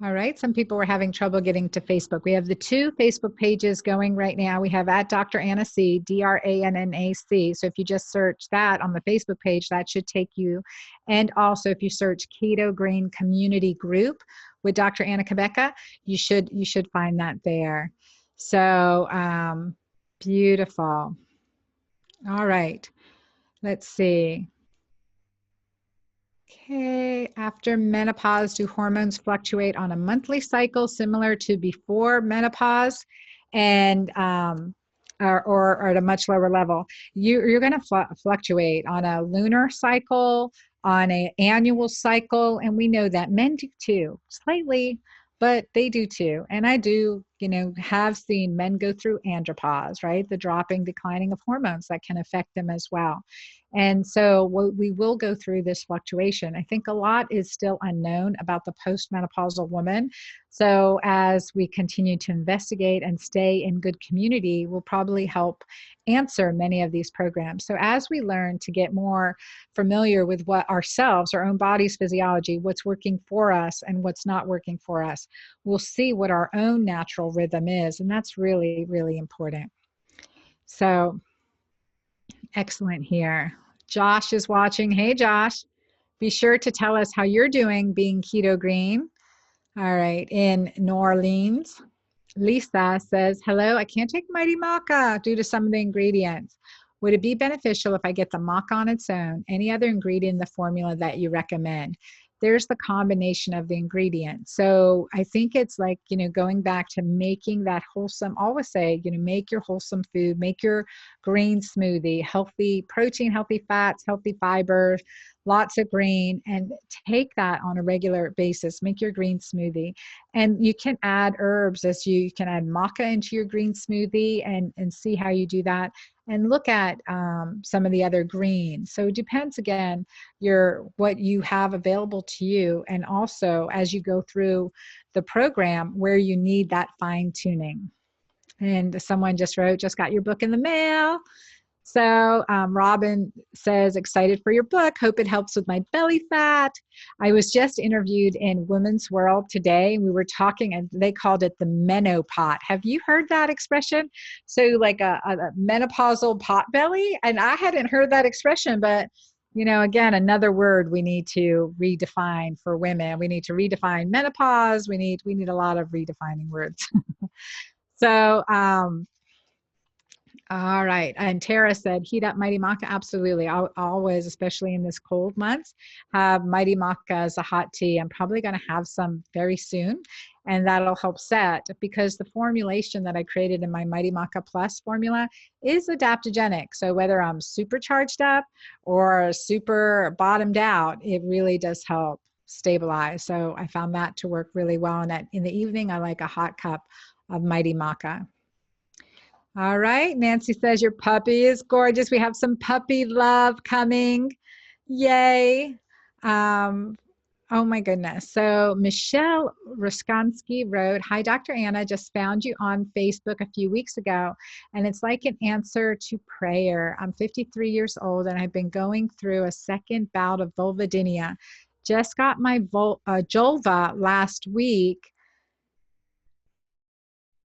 All right, some people were having trouble getting to Facebook. We have the 2 Facebook pages going right now. We have at Dr. Anna C, DRANNAC. So if you just search that on the Facebook page, that should take you. And also if you search Keto-Green Community Group with Dr. Anna Cabeca, you should find that there. So beautiful. All right, let's see. Okay, after menopause, do hormones fluctuate on a monthly cycle similar to before menopause and or at a much lower level? You're going to fluctuate on a lunar cycle, on an annual cycle, and we know that men do too, slightly, but they do too. And I do, have seen men go through andropause, right? The dropping, declining of hormones that can affect them as well. And so we will go through this fluctuation. I think a lot is still unknown about the postmenopausal woman. So as we continue to investigate and stay in good community, will probably help answer many of these programs. So as we learn to get more familiar with what ourselves, our own body's physiology, what's working for us and what's not working for us, we'll see what our own natural rhythm is. And that's really, really important. So excellent here. Josh is watching. Hey, Josh. Be sure to tell us how you're doing being keto green. All right. In New Orleans, Lisa says, hello, I can't take mighty maca due to some of the ingredients. Would it be beneficial if I get the maca on its own? Any other ingredient in the formula that you recommend? There's the combination of the ingredients. So I think it's like, going back to making that wholesome, always say, make your wholesome food, make your green smoothie, healthy protein, healthy fats, healthy fibers, lots of green, and take that on a regular basis. Make your green smoothie. And you can add herbs as you can add maca into your green smoothie and see how you do that. And look at some of the other greens. So it depends, again, what you have available to you, and also as you go through the program where you need that fine tuning. And someone just wrote, just got your book in the mail. So Robin says, excited for your book. Hope it helps with my belly fat. I was just interviewed in Women's World today. We were talking, and they called it the menopot. Have you heard that expression? So like a menopausal pot belly? And I hadn't heard that expression, but again, another word we need to redefine for women. We need to redefine menopause. We need a lot of redefining words. So, All right. And Tara said, heat up Mighty Maca. Absolutely. I'll always, especially in this cold months, have Mighty Maca as a hot tea. I'm probably going to have some very soon, and that'll help set, because the formulation that I created in my Mighty Maca Plus formula is adaptogenic. So whether I'm super charged up or super bottomed out, it really does help stabilize. So I found that to work really well. And in the evening, I like a hot cup of Mighty Maca. All right. Nancy says your puppy is gorgeous. We have some puppy love coming. Yay. Oh my goodness. So Michelle Ruskansky wrote, hi, Dr. Anna, just found you on Facebook a few weeks ago, and it's like an answer to prayer. I'm 53 years old and I've been going through a second bout of vulvodynia. Just got my Jolva last week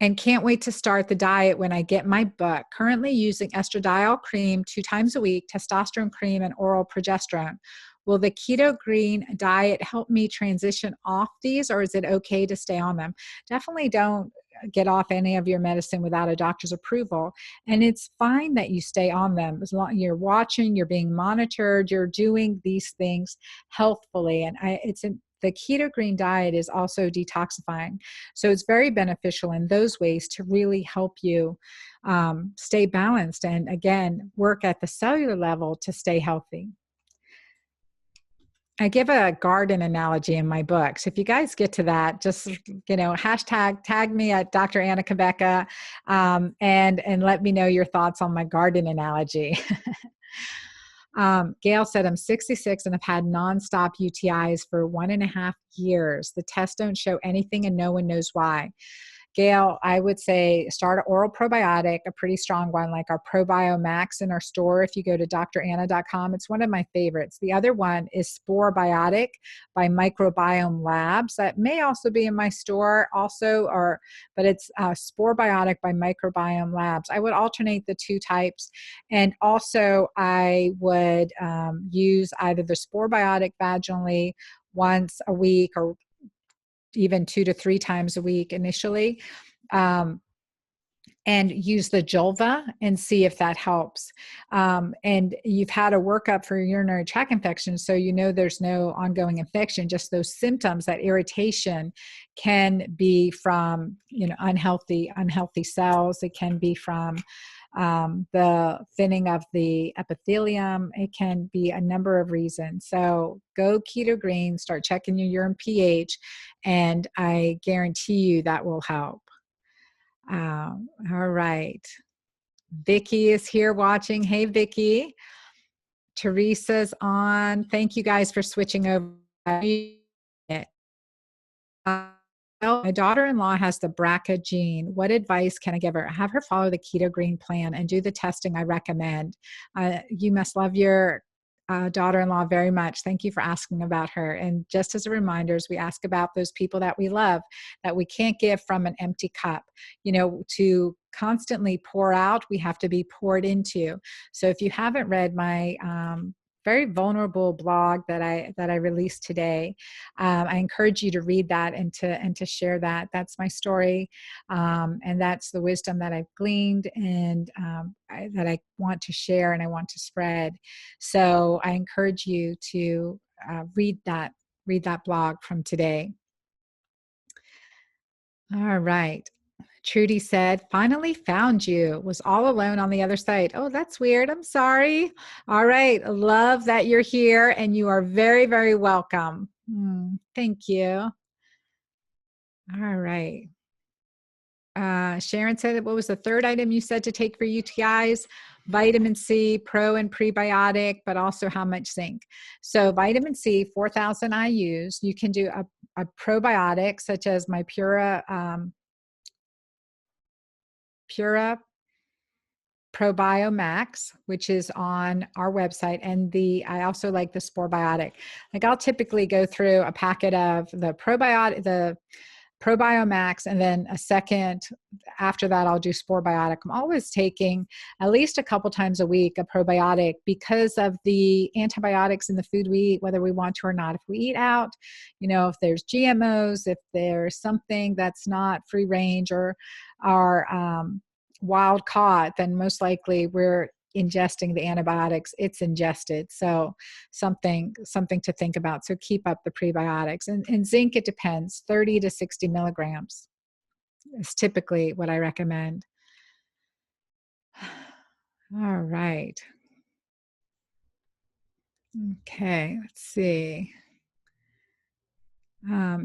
and can't wait to start the diet when I get my book. Currently using estradiol cream 2 times a week, testosterone cream, and oral progesterone. Will the keto-green diet help me transition off these, or is it okay to stay on them? Definitely don't get off any of your medicine without a doctor's approval. And it's fine that you stay on them as long as you're watching, you're being monitored, you're doing these things healthfully. And the keto-green diet is also detoxifying. So it's very beneficial in those ways to really help you stay balanced and, again, work at the cellular level to stay healthy. I give a garden analogy in my book. So if you guys get to that, just, hashtag tag me at Dr. Annika Becca, and let me know your thoughts on my garden analogy. Gail said, I'm 66 and I've had nonstop UTIs for 1.5 years. The tests don't show anything and no one knows why. Gail, I would say start an oral probiotic, a pretty strong one, like our ProBio Max in our store. If you go to dranna.com, it's one of my favorites. The other one is Spore Biotic by Microbiome Labs. That may also be in my store also, but it's Spore Biotic by Microbiome Labs. I would alternate the 2 types. And also I would use either the Spore Biotic vaginally once a week, or even 2 to 3 times a week initially, and use the Julva and see if that helps. And you've had a workup for urinary tract infection, so there's no ongoing infection, just those symptoms. That irritation can be from unhealthy cells. It can be from the thinning of the epithelium. It can be a number of reasons. So go keto green, start checking your urine pH, and I guarantee you that will help. All right. Vicky is here watching. Hey, Vicky. Teresa's on. Thank you guys for switching over. My daughter-in-law has the BRCA gene. What advice can I give her? Have her follow the keto-green plan and do the testing I recommend. You must love your daughter-in-law very much. Thank you for asking about her. And just as a reminder, we ask about those people that we love, that we can't give from an empty cup. To constantly pour out, we have to be poured into. So if you haven't read my very vulnerable blog that I released today, I encourage you to read that and to share that. That's my story, and that's the wisdom that I've gleaned and that I want to share and I want to spread. So I encourage you to read that blog from today. All right. Trudy said, finally found you. Was all alone on the other side. Oh, that's weird. I'm sorry. All right. Love that you're here, and you are very, very welcome. Thank you. All right. Sharon said, what was the third item you said to take for UTIs? Vitamin C, pro and prebiotic, but also how much zinc. So vitamin C, 4,000 IUs. You can do a probiotic such as my Pura ProBio Max, which is on our website. And I also like the Spore Biotic. Like I'll typically go through a packet of the ProBio Max, and then a second after that, I'll do Spore Biotic. I'm always taking at least a couple times a week a probiotic because of the antibiotics in the food we eat, whether we want to or not. If we eat out, if there's GMOs, if there's something that's not free range or wild caught, then most likely we're ingesting the antibiotics it's ingested. So something to think about. So keep up the prebiotics. And zinc, it depends. 30 to 60 milligrams is typically what I recommend. All right. Okay, let's see.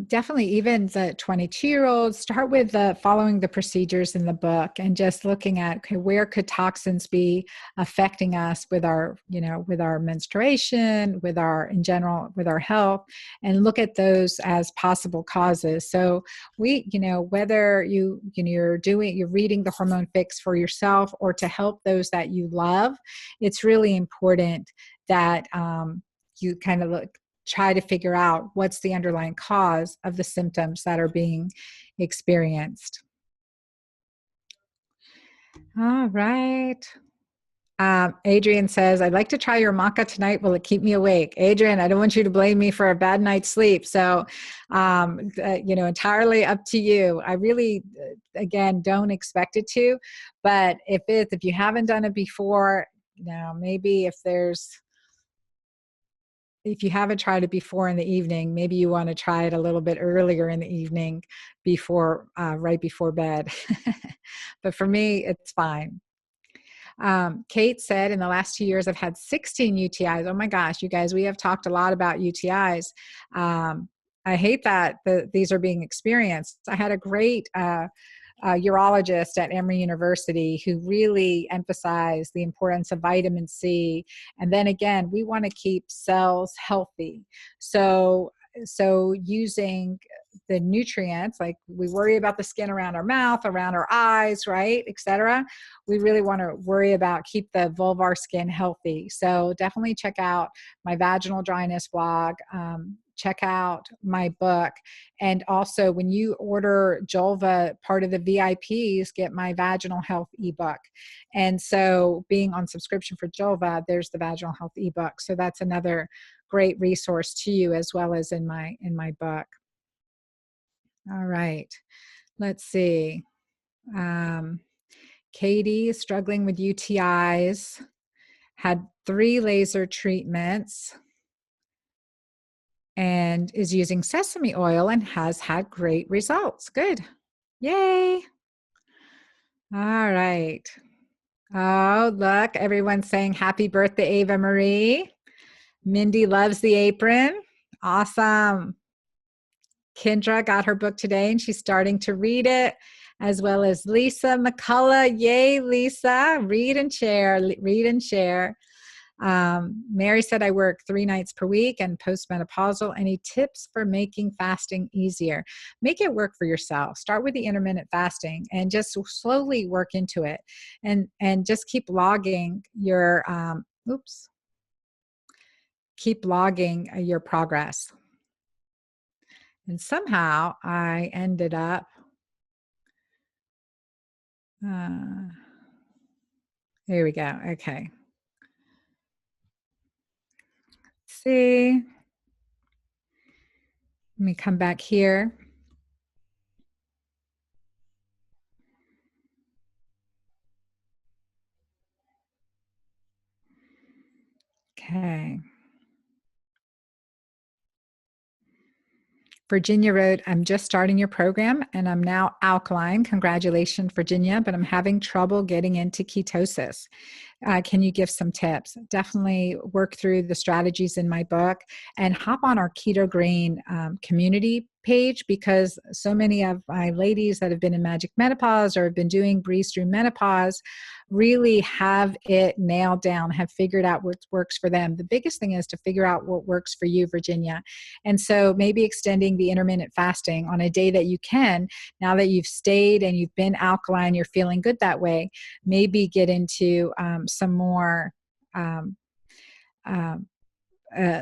Definitely, even the 22-year-olds, start with following the procedures in the book and just looking at, okay, where could toxins be affecting us with our, with our menstruation, with our, in general, with our health, and look at those as possible causes. So whether you're reading the Hormone Fix for yourself or to help those that you love, it's really important that you kind of try to figure out what's the underlying cause of the symptoms that are being experienced. All right. Adrian says, I'd like to try your maca tonight. Will it keep me awake? Adrian, I don't want you to blame me for a bad night's sleep. So, entirely up to you. I really, again, don't expect it to, but if you haven't done it before, maybe if you haven't tried it before in the evening, maybe you want to try it a little bit earlier in the evening right before bed. But for me, it's fine. Kate said, in the last 2 years, I've had 16 UTIs. Oh my gosh, you guys, we have talked a lot about UTIs. I hate that these are being experienced. I had a great urologist at Emory University who really emphasized the importance of vitamin C. And then again, we want to keep cells healthy. So using the nutrients, like we worry about the skin around our mouth, around our eyes, right, etc. We really want to worry about keep the vulvar skin healthy. So definitely check out my vaginal dryness blog. Check out my book. And also when you order Julva, part of the VIPs get my vaginal health ebook. And so being on subscription for Julva, there's the vaginal health ebook. So that's another great resource to you as well as in my book. All right. Let's see. Katie is struggling with UTIs, had 3 laser treatments, and is using sesame oil and has had great results. Good. Yay. All right. Oh, look, everyone's saying happy birthday, Ava Marie. Mindy loves the apron. Awesome. Kendra got her book today and she's starting to read it, as well as Lisa McCullough. Yay, Lisa. Read and share. Read and share. Mary said, I work 3 nights per week and postmenopausal. Any tips for making fasting easier? Make it work for yourself. Start with the intermittent fasting and just slowly work into it. And just keep logging your, keep logging your progress. And somehow I ended up, here we go. Okay. See, let me come back here. Okay. Virginia wrote, I'm just starting your program and I'm now alkaline. Congratulations, Virginia, but I'm having trouble getting into ketosis. Can you give some tips? Definitely work through the strategies in my book and hop on our keto-green community page, because so many of my ladies that have been in magic menopause or have been doing breeze through menopause really have it nailed down, have figured out what works for them. The biggest thing is to figure out what works for you, Virginia. And so maybe extending the intermittent fasting on a day that you can, now that you've stayed and you've been alkaline, you're feeling good that way, maybe get into some more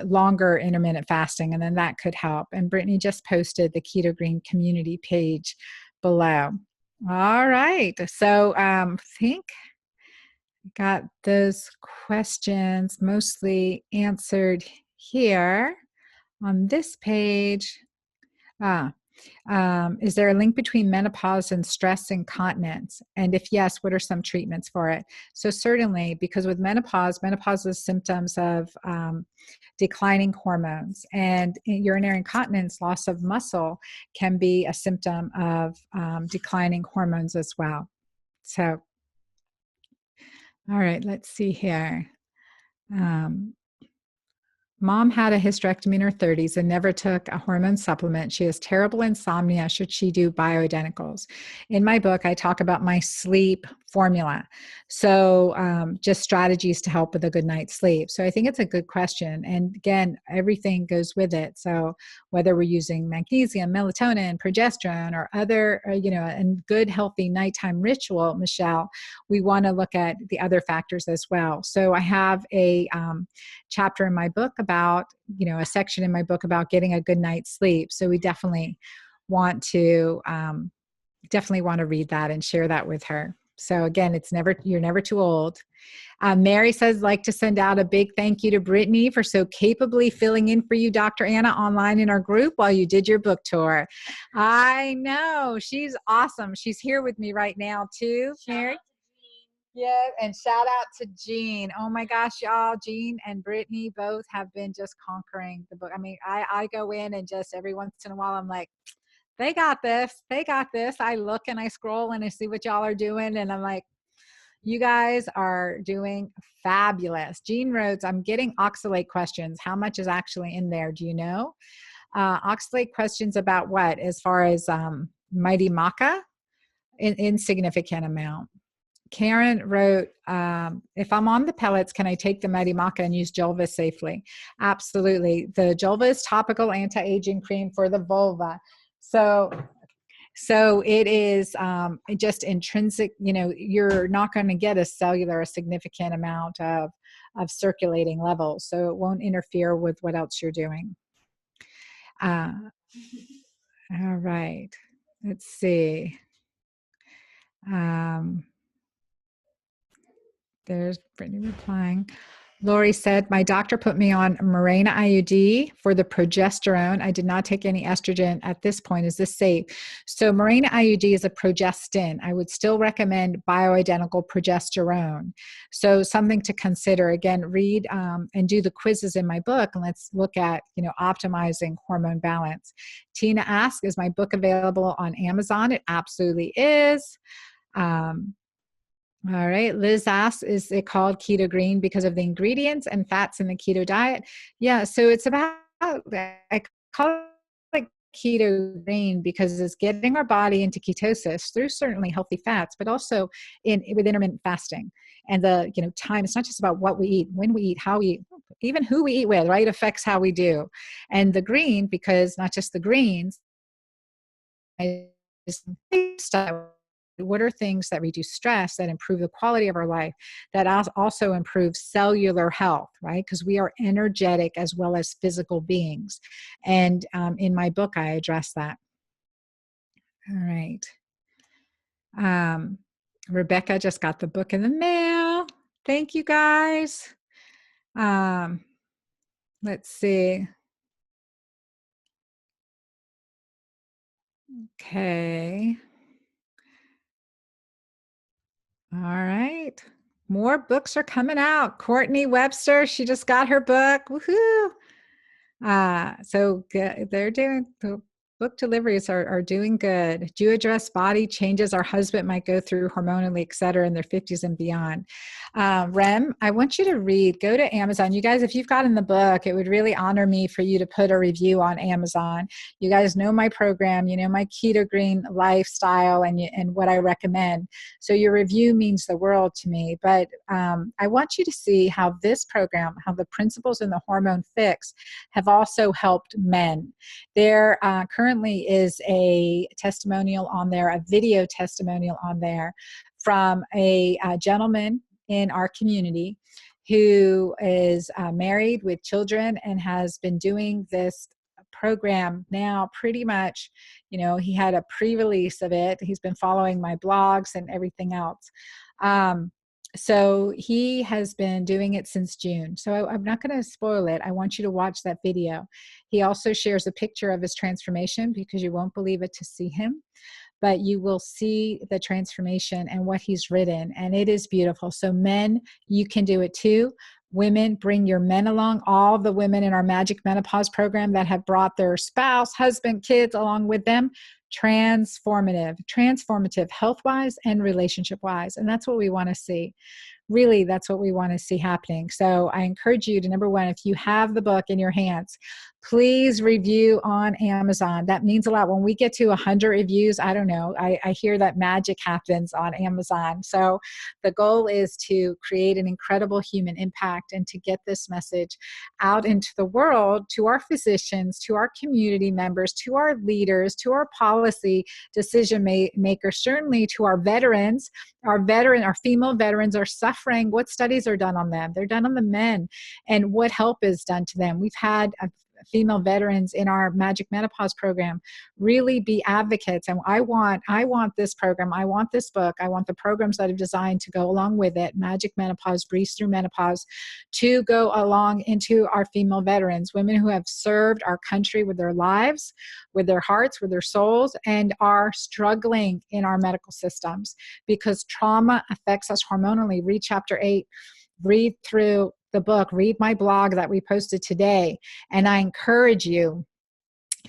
longer intermittent fasting, and then that could help. And Brittany just posted the Keto Green community page below. All right. So I think got those questions mostly answered here on this page. Is there a link between menopause and stress incontinence? And if yes, what are some treatments for it? So certainly, because with menopause is symptoms of declining hormones, and urinary incontinence, loss of muscle, can be a symptom of declining hormones as well. So, all right, let's see here. Mom had a hysterectomy in her 30s and never took a hormone supplement. She has terrible insomnia. Should she do bioidenticals? In my book, I talk about my sleep formula. So just strategies to help with a good night's sleep. So I think it's a good question. And again, everything goes with it. So whether we're using magnesium, melatonin, progesterone, or other, and good, healthy nighttime ritual, Michelle, we want to look at the other factors as well. So I have a chapter in my book about, a section in my book about getting a good night's sleep. So we definitely want to read that and share that with her. So again, you're never too old. Mary says, like to send out a big thank you to Brittany for so capably filling in for you, Dr. Anna, online in our group while you did your book tour. I know, she's awesome. She's here with me right now too, Mary. Yeah, and shout out to Jean. Oh my gosh, y'all, Jean and Brittany both have been just conquering the book. I mean, I go in and just every once in a while I'm like, they got this. They got this. I look and I scroll and I see what y'all are doing. And I'm like, you guys are doing fabulous. Jean Rhodes, I'm getting oxalate questions. How much is actually in there? Do you know? Oxalate questions about what? As far as Mighty Maca? Insignificant amount. Karen wrote, if I'm on the pellets, can I take the Mighty Maca and use Julva safely? Absolutely. The Julva is topical anti-aging cream for the vulva. So it is just intrinsic, you're not going to get a significant amount of circulating levels. So it won't interfere with what else you're doing. All right. Let's see. There's Brittany replying. Lori said, my doctor put me on Mirena IUD for the progesterone. I did not take any estrogen at this point. Is this safe? So Mirena IUD is a progestin. I would still recommend bioidentical progesterone. So something to consider. Again, read and do the quizzes in my book, and let's look at, optimizing hormone balance. Tina asks, is my book available on Amazon? It absolutely is. All right. Liz asks, is it called keto-green because of the ingredients and fats in the keto diet? Yeah. So it's about, I call it keto-green because it's getting our body into ketosis through certainly healthy fats, but also with intermittent fasting. And the, time, it's not just about what we eat, when we eat, how we eat, even who we eat with, right? Affects how we do. And the green, because not just the greens, what are things that reduce stress, that improve the quality of our life, that also improve cellular health, right? Because we are energetic as well as physical beings. And in my book, I address that. All right. Rebecca just got the book in the mail. Thank you, guys. Let's see. Okay. All right. More books are coming out. Courtney Webster, she just got her book. Woohoo. So they're doing, the book deliveries are doing good. Do you address body changes our husband might go through hormonally, et cetera, in their 50s and beyond? Rem, I want you to go to Amazon. You guys, if you've gotten the book, it would really honor me for you to put a review on Amazon. You guys know my program, my keto-green lifestyle and what I recommend. So your review means the world to me. But I want you to see how this program, how the principles in the Hormone Fix have also helped men. There currently is a testimonial on there, a video testimonial on there from a gentleman in our community who is married with children and has been doing this program now pretty much, he had a pre-release of it. He's been following my blogs and everything else. So he has been doing it since June. So I'm not going to spoil it. I want you to watch that video. He also shares a picture of his transformation, because you won't believe it to see him, but you will see the transformation and what he's written, and it is beautiful. So men, you can do it too. Women, bring your men along. All the women in our Magic Menopause program that have brought their spouse, husband, kids along with them, transformative health-wise and relationship-wise. And that's what we want to see. Really, that's what we want to see happening. So I encourage you to, number one, if you have the book in your hands, please review on Amazon. That means a lot. When we get to 100 reviews, I don't know, I hear that magic happens on Amazon. So the goal is to create an incredible human impact and to get this message out into the world, to our physicians, to our community members, to our leaders, to our policy decision makers, certainly to our veterans. Our female veterans are suffering. What studies are done on them? They're done on the men, and what help is done to them. We've had female veterans in our Magic Menopause program really be advocates. And I want this program. I want this book. I want the programs that are designed to go along with it. Magic Menopause, Breeze Through Menopause, to go along into our female veterans, women who have served our country with their lives, with their hearts, with their souls, and are struggling in our medical systems because trauma affects us hormonally. Read chapter 8, read through the book, read my blog that we posted today, and I encourage you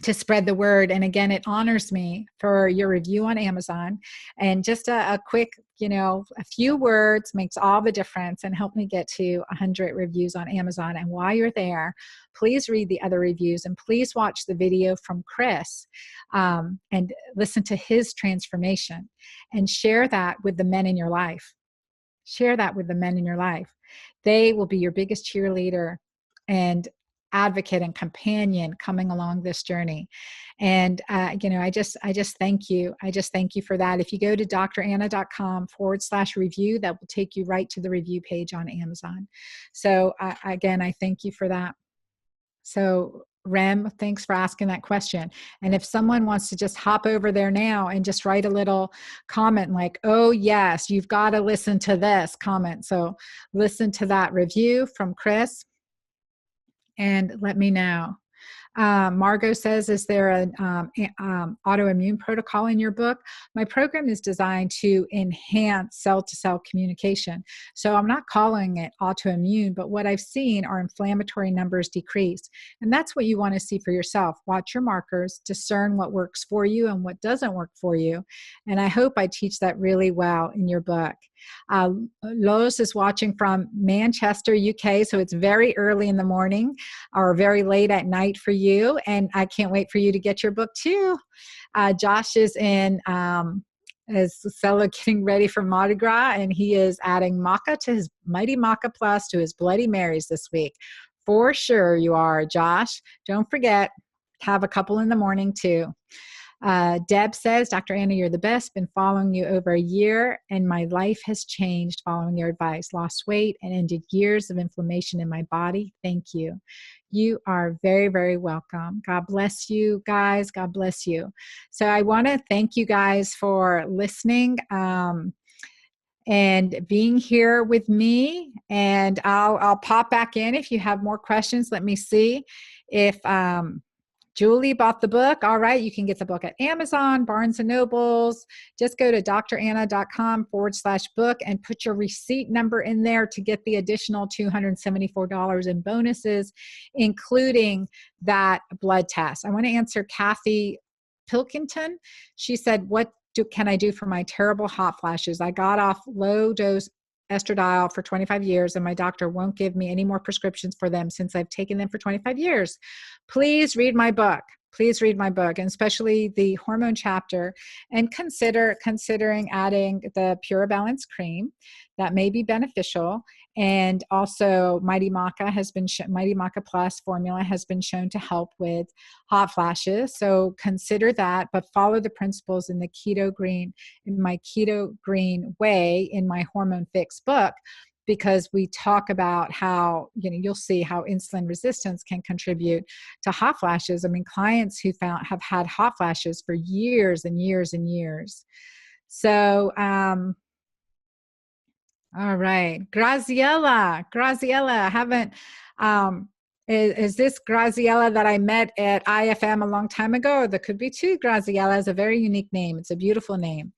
to spread the word. And again, it honors me for your review on Amazon, and just a quick, a few words makes all the difference, and help me get to 100 reviews on Amazon. And while you're there, please read the other reviews, and please watch the video from Chris and listen to his transformation, and share that with the men in your life. Share that with the men in your life. They will be your biggest cheerleader and advocate and companion coming along this journey. And, I just thank you. I just thank you for that. If you go to dranna.com/review, that will take you right to the review page on Amazon. So again, I thank you for that. So Rem, thanks for asking that question. And if someone wants to just hop over there now and just write a little comment like, oh yes, you've got to listen to this comment. So listen to that review from Chris and let me know. Margot says, is there an autoimmune protocol in your book? My program is designed to enhance cell-to-cell communication. So I'm not calling it autoimmune, but what I've seen are inflammatory numbers decrease. And that's what you want to see for yourself. Watch your markers, discern what works for you and what doesn't work for you. And I hope I teach that really well in your book. Lois is watching from Manchester, UK, so it's very early in the morning or very late at night for you, and I can't wait for you to get your book too. Josh is in getting ready for Mardi Gras, and he is adding maca to his Mighty Maca Plus to his Bloody Marys this week. For sure you are, Josh. Don't forget, have a couple in the morning too. Deb says, Dr. Anna, you're the best. Been following you over a year, and my life has changed following your advice. Lost weight and ended years of inflammation in my body. Thank you. You are very, very welcome. God bless you guys. God bless you. So I want to thank you guys for listening and being here with me. And I'll pop back in if you have more questions. Let me see if Julie bought the book. All right, you can get the book at Amazon, Barnes & Nobles. Just go to dranna.com/book and put your receipt number in there to get the additional $274 in bonuses, including that blood test. I want to answer Kathy Pilkington. She said, what can I do for my terrible hot flashes? I got off low-dose estradiol for 25 years, and my doctor won't give me any more prescriptions for them since I've taken them for 25 years. Please read my book. Please read my book, and especially the hormone chapter, and considering adding the Pure Balance cream. That may be beneficial. And also Mighty Maca Mighty Maca Plus formula has been shown to help with hot flashes. So consider that, but follow the principles in the keto-green, in my keto-green way in my Hormone Fix book, because we talk about how, you'll see how insulin resistance can contribute to hot flashes. I mean, clients who have had hot flashes for years and years and years. So, all right. Graziella, I haven't Is this Graziella that I met at IFM a long time ago? There could be two Graziellas, a very unique name. It's a beautiful name.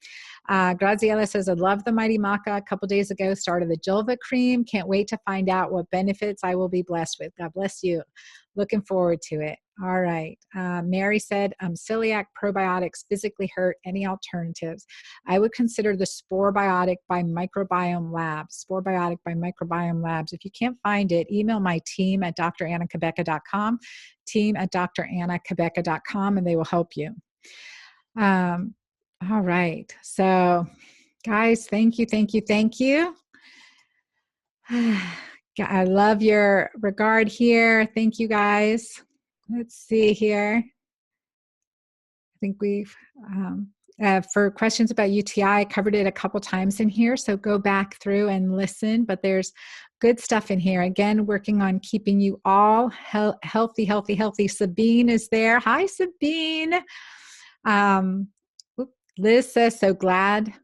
Graziella says, I love the Mighty Maca. A couple days ago, started the Julva cream. Can't wait to find out what benefits I will be blessed with. God bless you. Looking forward to it. All right. Mary said, celiac probiotics physically hurt. Any alternatives? I would consider the Sporebiotic by Microbiome Labs. Sporebiotic by Microbiome Labs. If you can't find it, email my team at drannakabeca.com, team at drannakabeca.com, and they will help you. All right. So, guys, thank you, thank you, thank you. I love your regard here. Thank you, guys. Let's see here. I think we've, for questions about UTI, I covered it a couple times in here, so go back through and listen, but there's good stuff in here. Again, working on keeping you all healthy, healthy, healthy. Sabine is there. Hi, Sabine. Liz says, so glad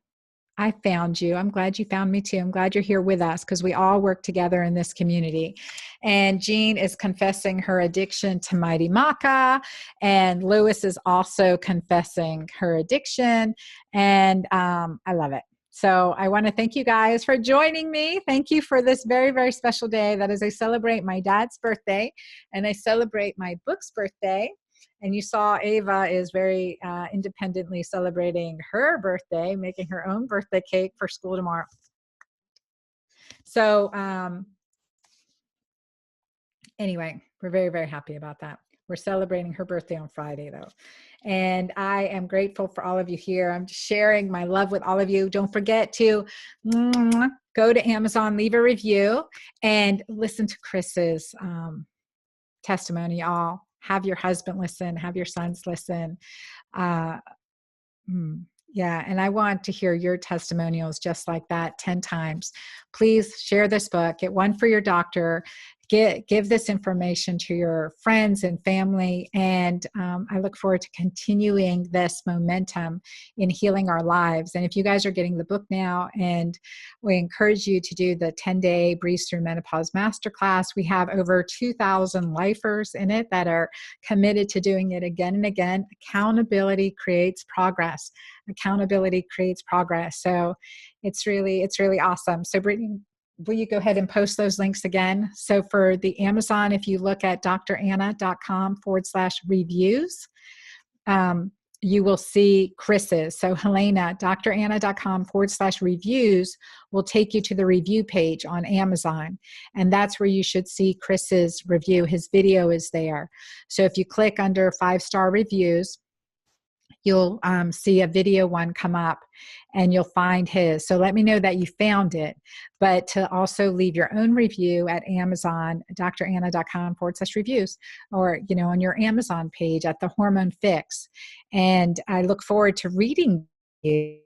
I found you. I'm glad you found me too. I'm glad you're here with us because we all work together in this community. And Jean is confessing her addiction to Mighty Maca. And Lewis is also confessing her addiction. And I love it. So I want to thank you guys for joining me. Thank you for this very, very special day. That is, I celebrate my dad's birthday and I celebrate my book's birthday. And you saw Ava is very independently celebrating her birthday, making her own birthday cake for school tomorrow. So anyway, we're very, very happy about that. We're celebrating her birthday on Friday, though. And I am grateful for all of you here. I'm just sharing my love with all of you. Don't forget to go to Amazon, leave a review, and listen to Chris's testimony. Y'all, have your husband listen, have your sons listen. Yeah, and I want to hear your testimonials just like that 10 times. Please share this book. Get one for your doctor. Give this information to your friends and family. And I look forward to continuing this momentum in healing our lives. And if you guys are getting the book now, and we encourage you to do the 10-day Breeze Through Menopause Masterclass, we have over 2,000 lifers in it that are committed to doing it again and again. Accountability creates progress. Accountability creates progress. So it's really awesome. So Brittany, will you go ahead and post those links again? So for the Amazon, if you look at dranna.com/reviews, you will see Chris's. So Helena, dranna.com/reviews will take you to the review page on Amazon. And that's where you should see Chris's review. His video is there. So if you click under 5-star reviews, you'll see a video one come up and you'll find his. So let me know that you found it, but to also leave your own review at Amazon, dranna.com/reviews, or, on your Amazon page at the Hormone Fix. And I look forward to reading you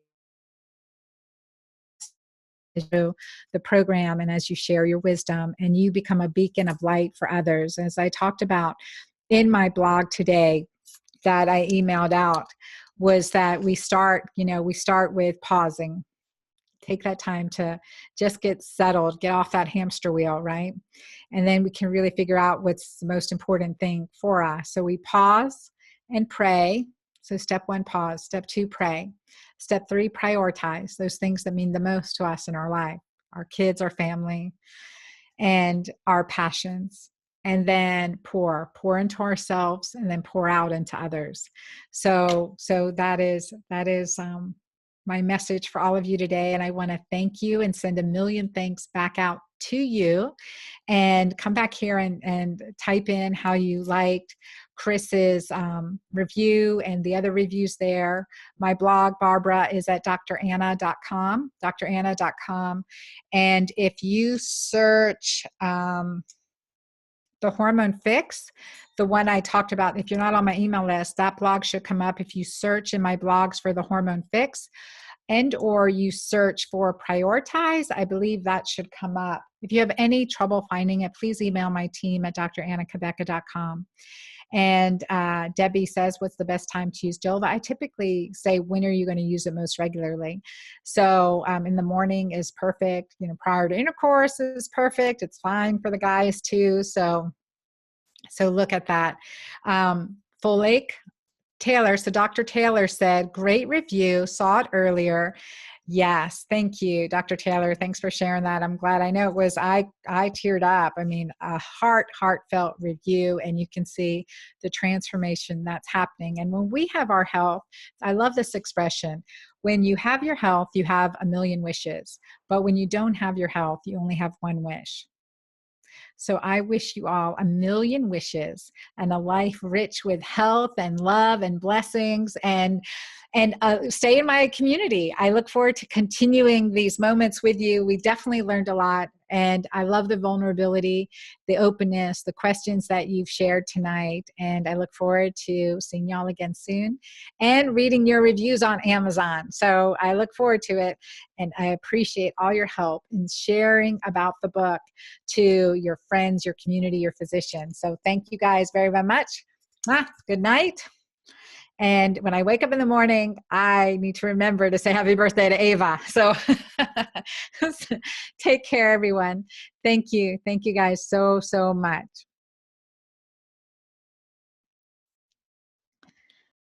the program, and as you share your wisdom and you become a beacon of light for others. As I talked about in my blog today, that I emailed out, was that we start with pausing. Take that time to just get settled, get off that hamster wheel, right? And then we can really figure out what's the most important thing for us. So we pause and pray. So step 1, pause. Step 2, pray. Step 3, prioritize those things that mean the most to us in our life, our kids, our family, and our passions. And then pour into ourselves, and then pour out into others. So that is my message for all of you today. And I want to thank you and send a million thanks back out to you. And come back here and type in how you liked Chris's review and the other reviews there. My blog, Barbara, is at dranna.com, dranna.com. And if you search the Hormone Fix, the one I talked about, if you're not on my email list, that blog should come up if you search in my blogs for the Hormone Fix, and or you search for Prioritize. I believe that should come up. If you have any trouble finding it, please email my team at drannakabeca.com. And Debbie says, what's the best time to use Julva? I typically say, when are you going to use it most regularly? So in the morning is perfect. Prior to intercourse is perfect. It's fine for the guys too. So So look at that. Folate Taylor. So Dr. Taylor said, great review. Saw it earlier. Yes. Thank you, Dr. Taylor. Thanks for sharing that. I'm glad. I know it was, I teared up. I mean, a heartfelt review, and you can see the transformation that's happening. And when we have our health, I love this expression. When you have your health, you have a million wishes. But when you don't have your health, you only have one wish. So I wish you all a million wishes and a life rich with health and love and blessings, and stay in my community. I look forward to continuing these moments with you. We definitely learned a lot, and I love the vulnerability, the openness, the questions that you've shared tonight. And I look forward to seeing y'all again soon and reading your reviews on Amazon. So I look forward to it, and I appreciate all your help in sharing about the book to your friends, your community, your physicians. So thank you guys very, very much. Good night. And when I wake up in the morning, I need to remember to say happy birthday to Ava. So take care, everyone. Thank you. Thank you guys so, so much.